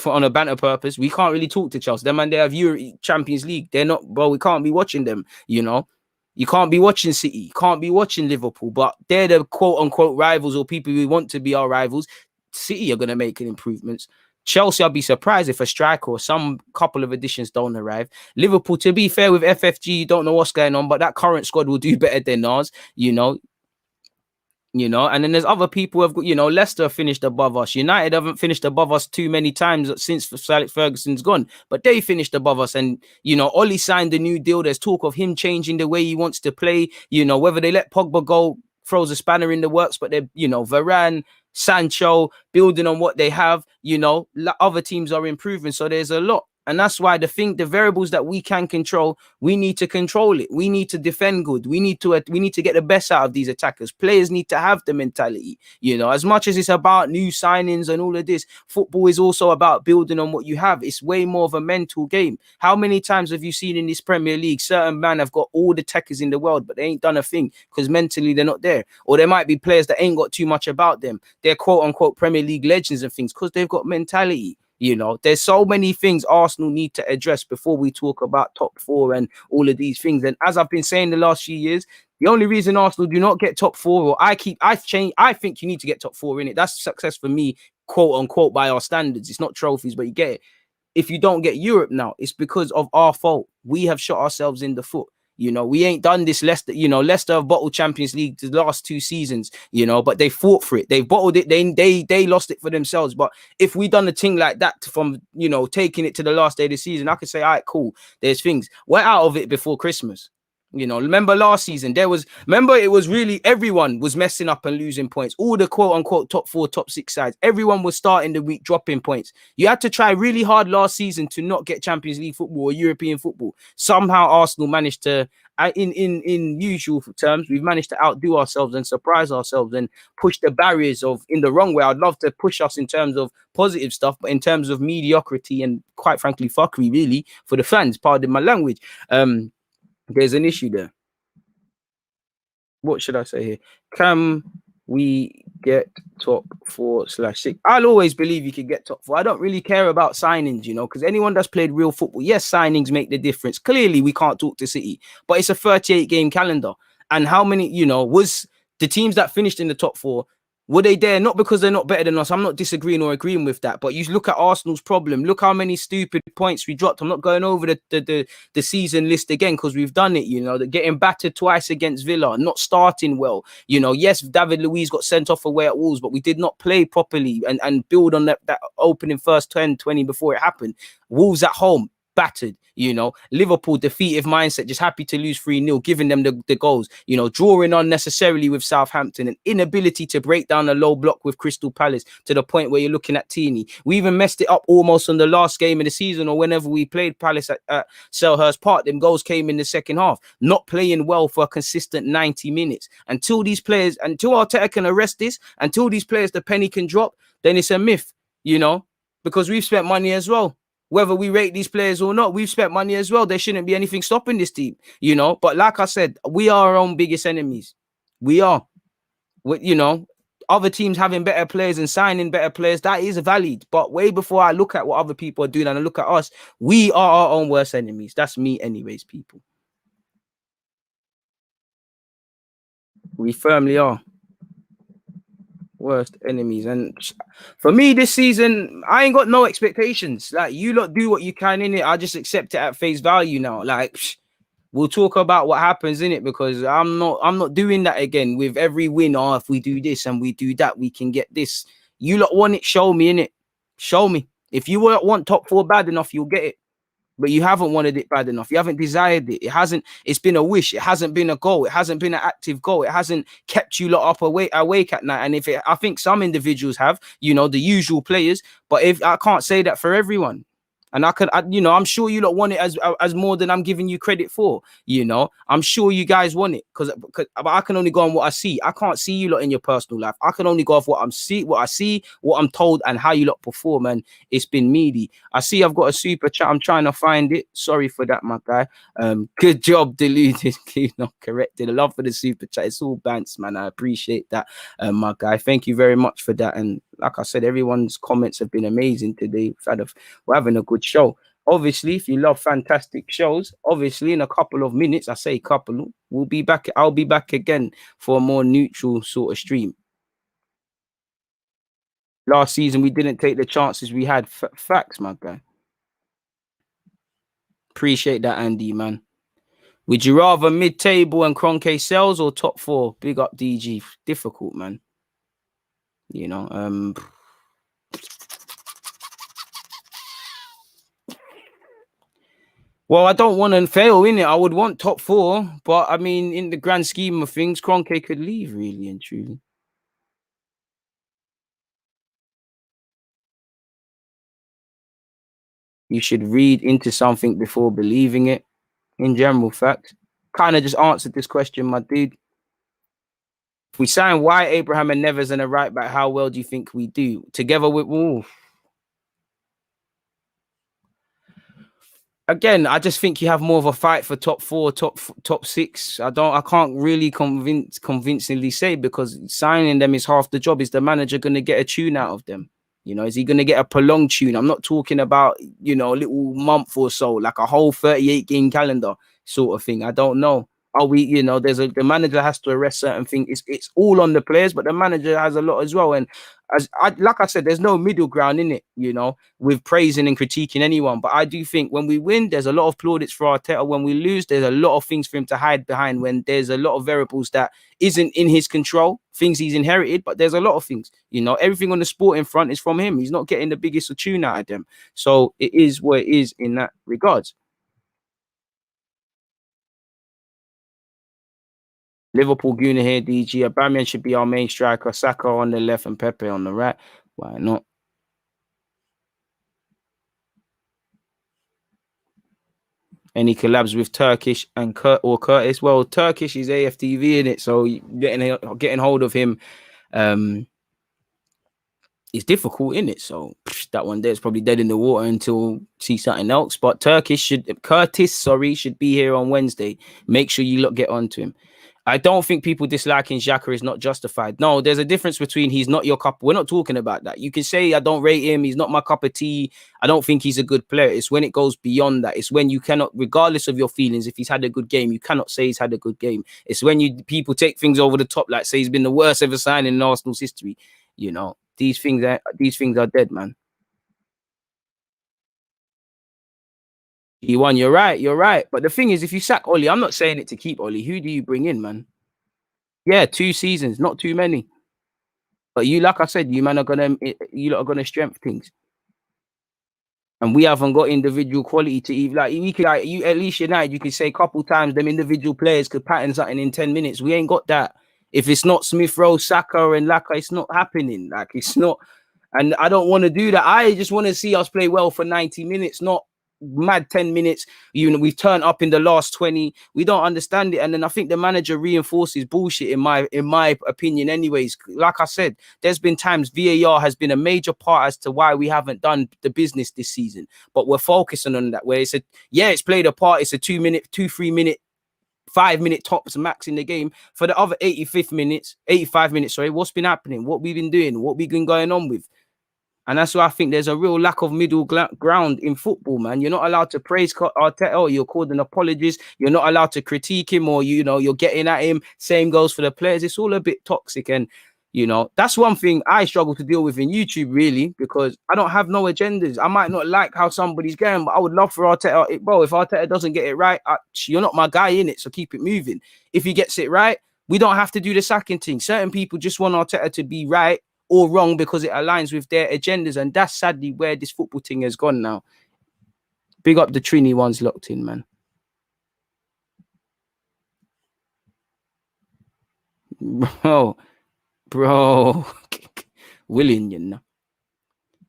on a banter purpose, we can't really talk to Chelsea. Them and they have Champions League. They're not, bro, we can't be watching them, you know. You can't be watching City. You can't be watching Liverpool, but they're the quote-unquote rivals or people who want to be our rivals. City are going to make improvements. Chelsea, I'll be surprised if a striker or some couple of additions don't arrive. Liverpool, to be fair with FFG, you don't know what's going on, but that current squad will do better than ours, you know. And then there's other people who have got, you know, Leicester finished above us. United haven't finished above us too many times since Alex Ferguson's gone, but they finished above us. And, you know, Oli signed a new deal. There's talk of him changing the way he wants to play. You know, whether they let Pogba go throws a spanner in the works, but they're, you know, Varane, Sancho, building on what they have, you know, other teams are improving. So there's a lot. And that's why the variables that we can control, we need to control it. We need to defend good. We need to get the best out of these attackers. Players need to have the mentality. You know, as much as it's about new signings and all of this, football is also about building on what you have. It's way more of a mental game. How many times have you seen in this Premier League, certain men have got all the attackers in the world, but they ain't done a thing because mentally they're not there. Or there might be players that ain't got too much about them. They're quote unquote Premier League legends and things because they've got mentality. You know, there's so many things Arsenal need to address before we talk about top 4 and all of these things. And as I've been saying the last few years, the only reason Arsenal do not get top 4, or I think you need to get top 4 in it. That's success for me, quote unquote, by our standards. It's not trophies, but you get it. If you don't get Europe now, it's because of our fault. We have shot ourselves in the foot. You know, we ain't done this. Leicester have bottled Champions League the last 2 seasons, you know, but they fought for it. They bottled it. They lost it for themselves. But if we done a thing like that from, you know, taking it to the last day of the season, I could say, all right, cool. There's things. We're out of it before Christmas. You know, remember last season, it was really everyone was messing up and losing points. All the quote unquote top 4, top 6 sides, everyone was starting the week dropping points. You had to try really hard last season to not get Champions League football or European football. Somehow Arsenal managed to, in usual terms, we've managed to outdo ourselves and surprise ourselves and push the barriers of in the wrong way. I'd love to push us in terms of positive stuff, but in terms of mediocrity and quite frankly fuckery, really, for the fans, pardon my language, there's an issue there. What should I say here? Can we get top 4/6? I'll always believe you can get top 4. I don't really care about signings, you know, because anyone that's played real football, yes, signings make the difference. Clearly, we can't talk to City, but it's a 38 game calendar. And how many, you know, was the teams that finished in the top 4? Were they there? Not because they're not better than us. I'm not disagreeing or agreeing with that. But you look at Arsenal's problem. Look how many stupid points we dropped. I'm not going over the season list again because we've done it. You know, they're getting battered twice against Villa, not starting well. You know, yes, David Luiz got sent off away at Wolves, but we did not play properly and build on that opening first 10, 20 before it happened. Wolves at home, battered. You know, Liverpool defeative mindset, just happy to lose 3-0, giving them the goals, you know, drawing unnecessarily with Southampton, and inability to break down a low block with Crystal Palace to the point where you're looking at Teeny. We even messed it up almost on the last game of the season or whenever we played Palace at Selhurst Park. Them goals came in the second half, not playing well for a consistent 90 minutes. Until Arteta can arrest this, until these players, the penny can drop, then it's a myth, you know, because we've spent money as well. Whether we rate these players or not, we've spent money as well. There shouldn't be anything stopping this team, you know. But like I said, we are our own biggest enemies. We are. You know, other teams having better players and signing better players, that is valid. But way before I look at what other people are doing and I look at us, we are our own worst enemies. That's me anyways, people. We firmly are worst enemies. And for me this season, I ain't got no expectations. Like, you lot do what you can in it. I just accept it at face value now. Like, we'll talk about what happens in it, because I'm not doing that again with every win. Oh, if we do this and we do that, we can get this. You lot want it, show me in it. Show me. If you want top 4 bad enough, you'll get it. But you haven't wanted it bad enough. You haven't desired it. It's been a wish. It hasn't been a goal. It hasn't been an active goal. It hasn't kept you lot up awake at night. And I think some individuals have, you know, the usual players, but if I can't say that for everyone. And you know, I'm sure you lot want it as more than I'm giving you credit for. You know, I'm sure you guys want it because I can only go on what I see. I can't see you lot in your personal life. I can only go off what I see, what I'm told, and how you lot perform. And it's been meaty. I see I've got a super chat. I'm trying to find it. Sorry for that, my guy. Good job, deluded. Not corrected. I love for the super chat. It's all bants, man. I appreciate that, my guy. Thank you very much for that. And like I said, everyone's comments have been amazing today. We're having a good show. Obviously, if you love fantastic shows, obviously in a couple of minutes, I say couple, we'll be back. I'll be back again for a more neutral sort of stream. Last season, we didn't take the chances we had. Facts, my guy. Appreciate that, Andy, man. Would you rather mid-table and Kroenke sells or top 4? Big up DG. Difficult, man. You know, well, I don't want to fail in it. I would want top 4, but I mean, in the grand scheme of things, Kroenke could leave, really and truly. You should read into something before believing it. In general fact, kind of just answered this question, my dude. If we sign White, Abraham, and Neves and a right back, how well do you think we do together with Wolf? Again, I just think you have more of a fight for top 4, top 6. I can't really convincingly say, because signing them is half the job. Is the manager going to get a tune out of them? You know, is he going to get a prolonged tune? I'm not talking about, you know, a little month or so, like a whole 38 game calendar sort of thing. I don't know. Are we, you know, the manager has to arrest certain things. It's all on the players, but the manager has a lot as well. And like I said, there's no middle ground in it, you know, with praising and critiquing anyone. But I do think when we win, there's a lot of plaudits for Arteta. When we lose, there's a lot of things for him to hide behind, when there's a lot of variables that isn't in his control, things he's inherited, but there's a lot of things, you know, everything on the sporting front is from him. He's not getting the biggest tune out of them. So it is what it is in that regards. Liverpool Guna here, DG. Aubameyang should be our main striker. Saka on the left and Pepe on the right. Why not? Any collabs with Turkish and Curtis? Well, Turkish is AFTV in it, so getting hold of him is difficult in it. So that one there's probably dead in the water until see something else. But Curtis should be here on Wednesday. Make sure you get onto him. I don't think people disliking Xhaka is not justified. No, there's a difference between he's not your cup. We're not talking about that. You can say I don't rate him. He's not my cup of tea. I don't think he's a good player. It's when it goes beyond that. It's when you cannot, regardless of your feelings, if he's had a good game, you cannot say he's had a good game. It's when people take things over the top, like say he's been the worst ever signing in Arsenal's history. You know, these things are dead, man. He won. You're right. But the thing is, if you sack Oli, I'm not saying it to keep Oli. Who do you bring in, man? Yeah, 2 seasons, not too many. But you, like I said, you lot are gonna strengthen things. And we haven't got individual quality to even you at least United, you can say a couple times them individual players could pattern something in 10 minutes. We ain't got that. If it's not Smith Rowe, Saka, and Laka, it's not happening. Like it's not. And I don't want to do that. I just want to see us play well for 90 minutes, not mad 10 minutes. We've turned up in the last 20. We don't understand it. And then I think the manager reinforces bullshit in my opinion anyways. Like I said, there's been times VAR has been a major part as to why we haven't done the business this season. But we're focusing on that, where it's played a part. It's a 3 minute 5 minute tops max in the game. For the other 85 minutes, what's been happening? What we've been doing? What we've been going on with? And that's why I think there's a real lack of middle ground in football, man. You're not allowed to praise Arteta, or you're called an apologist. You're not allowed to critique him, or, you're getting at him. Same goes for the players. It's all a bit toxic. And, that's one thing I struggle to deal with in YouTube, really, because I don't have no agendas. I might not like how somebody's going, but I would love for Arteta. Bro, if Arteta doesn't get it right, you're not my guy in it, so keep it moving. If he gets it right, we don't have to do the sacking thing. Certain people just want Arteta to be right or wrong because it aligns with their agendas, and that's sadly where this football thing has gone now. Big up the Trini ones locked in, man. Bro, willing,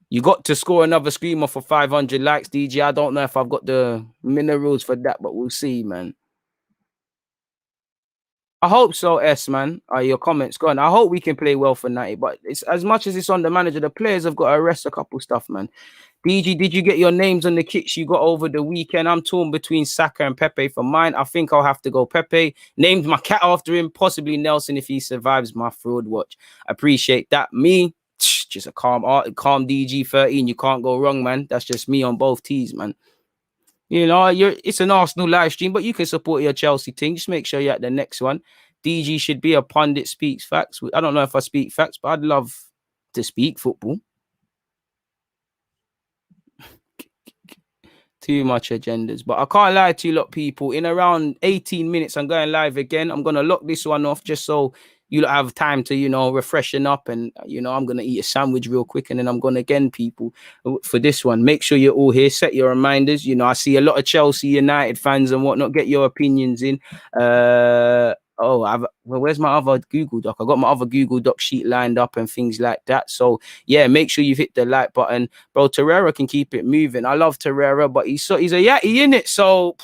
you got to score another screamer for 500 likes, DJ. I don't know if I've got the minerals for that, but we'll see, man. I hope so, S, man. Your comments gone. I hope we can play well for 90, but it's as much as it's on the manager, the players have got to arrest a couple stuff, man. DG, did you get your names on the kits you got over the weekend? I'm torn between Saka and Pepe for mine. I think I'll have to go Pepe. Named my cat after him, possibly Nelson if he survives my fraud watch. Appreciate that. Me, just a calm DG 13. You can't go wrong, man. That's just me on both tees, man. It's an Arsenal live stream, but you can support your Chelsea team. Just make sure you're at the next one. DG should be a pundit, speaks facts. I don't know if I speak facts, but I'd love to speak football. Too much agendas. But I can't lie to you lot, people. In around 18 minutes, I'm going live again. I'm going to lock this one off just so you have time to, refreshen up. And, I'm going to eat a sandwich real quick. And then I'm going again, people, for this one. Make sure you're all here. Set your reminders. I see a lot of Chelsea United fans and whatnot. Get your opinions in. Where's my other Google Doc? I got my other Google Doc sheet lined up and things like that. So, yeah, make sure you've hit the like button. Bro, Torreira can keep it moving. I love Torreira, but he's a yatty in it. So,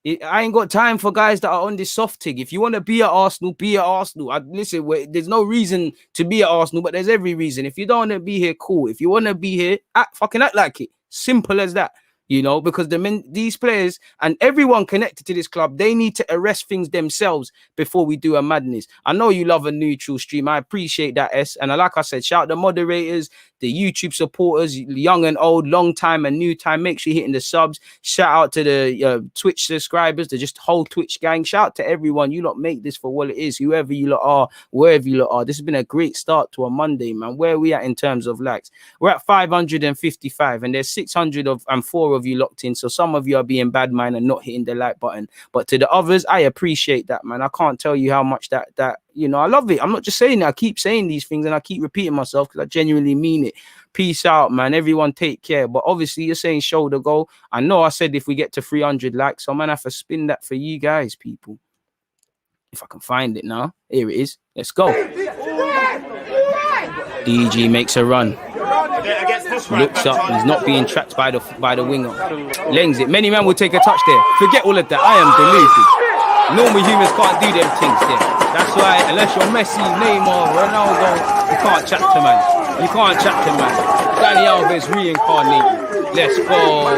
I ain't got time for guys that are on this soft thing. If you want to be at Arsenal, be at Arsenal. Listen, there's no reason to be at Arsenal, but there's every reason. If you don't want to be here, cool. If you want to be here, fucking act like it. Simple as that. Because these players and everyone connected to this club, they need to arrest things themselves before we do a madness. I know you love a neutral stream. I appreciate that, S. And like I said, shout out the moderators, the YouTube supporters, young and old, long time and new time. Make sure you're hitting the subs. Shout out to the Twitch subscribers, the just whole Twitch gang. Shout out to everyone. You lot make this for what it is, whoever you lot are, wherever you lot are. This has been a great start to a Monday, man. Where are we at in terms of likes? We're at 555 and there's 604 of you locked in. So some of you are being bad mind and not hitting the like button. But to the others, I appreciate that, man. I can't tell you how much that I love it. I'm not just saying it. I keep saying these things and I keep repeating myself because I genuinely mean it. Peace out, man. Everyone take care. But obviously you're saying shoulder goal. I know I said if we get to 300 likes, so I'm gonna have to spin that for you guys, people. If I can find it now. Here it is. Let's go. DG makes a run. Looks up. He's not being tracked by the winger. Lends it. Many men will take a touch there. Forget all of that. I am deluded. Normal humans can't do them things there. That's why, unless you're Messi, Neymar, Ronaldo, you can't chat to man. You can't chat to man. Dani Alves reincarnated. Let's go.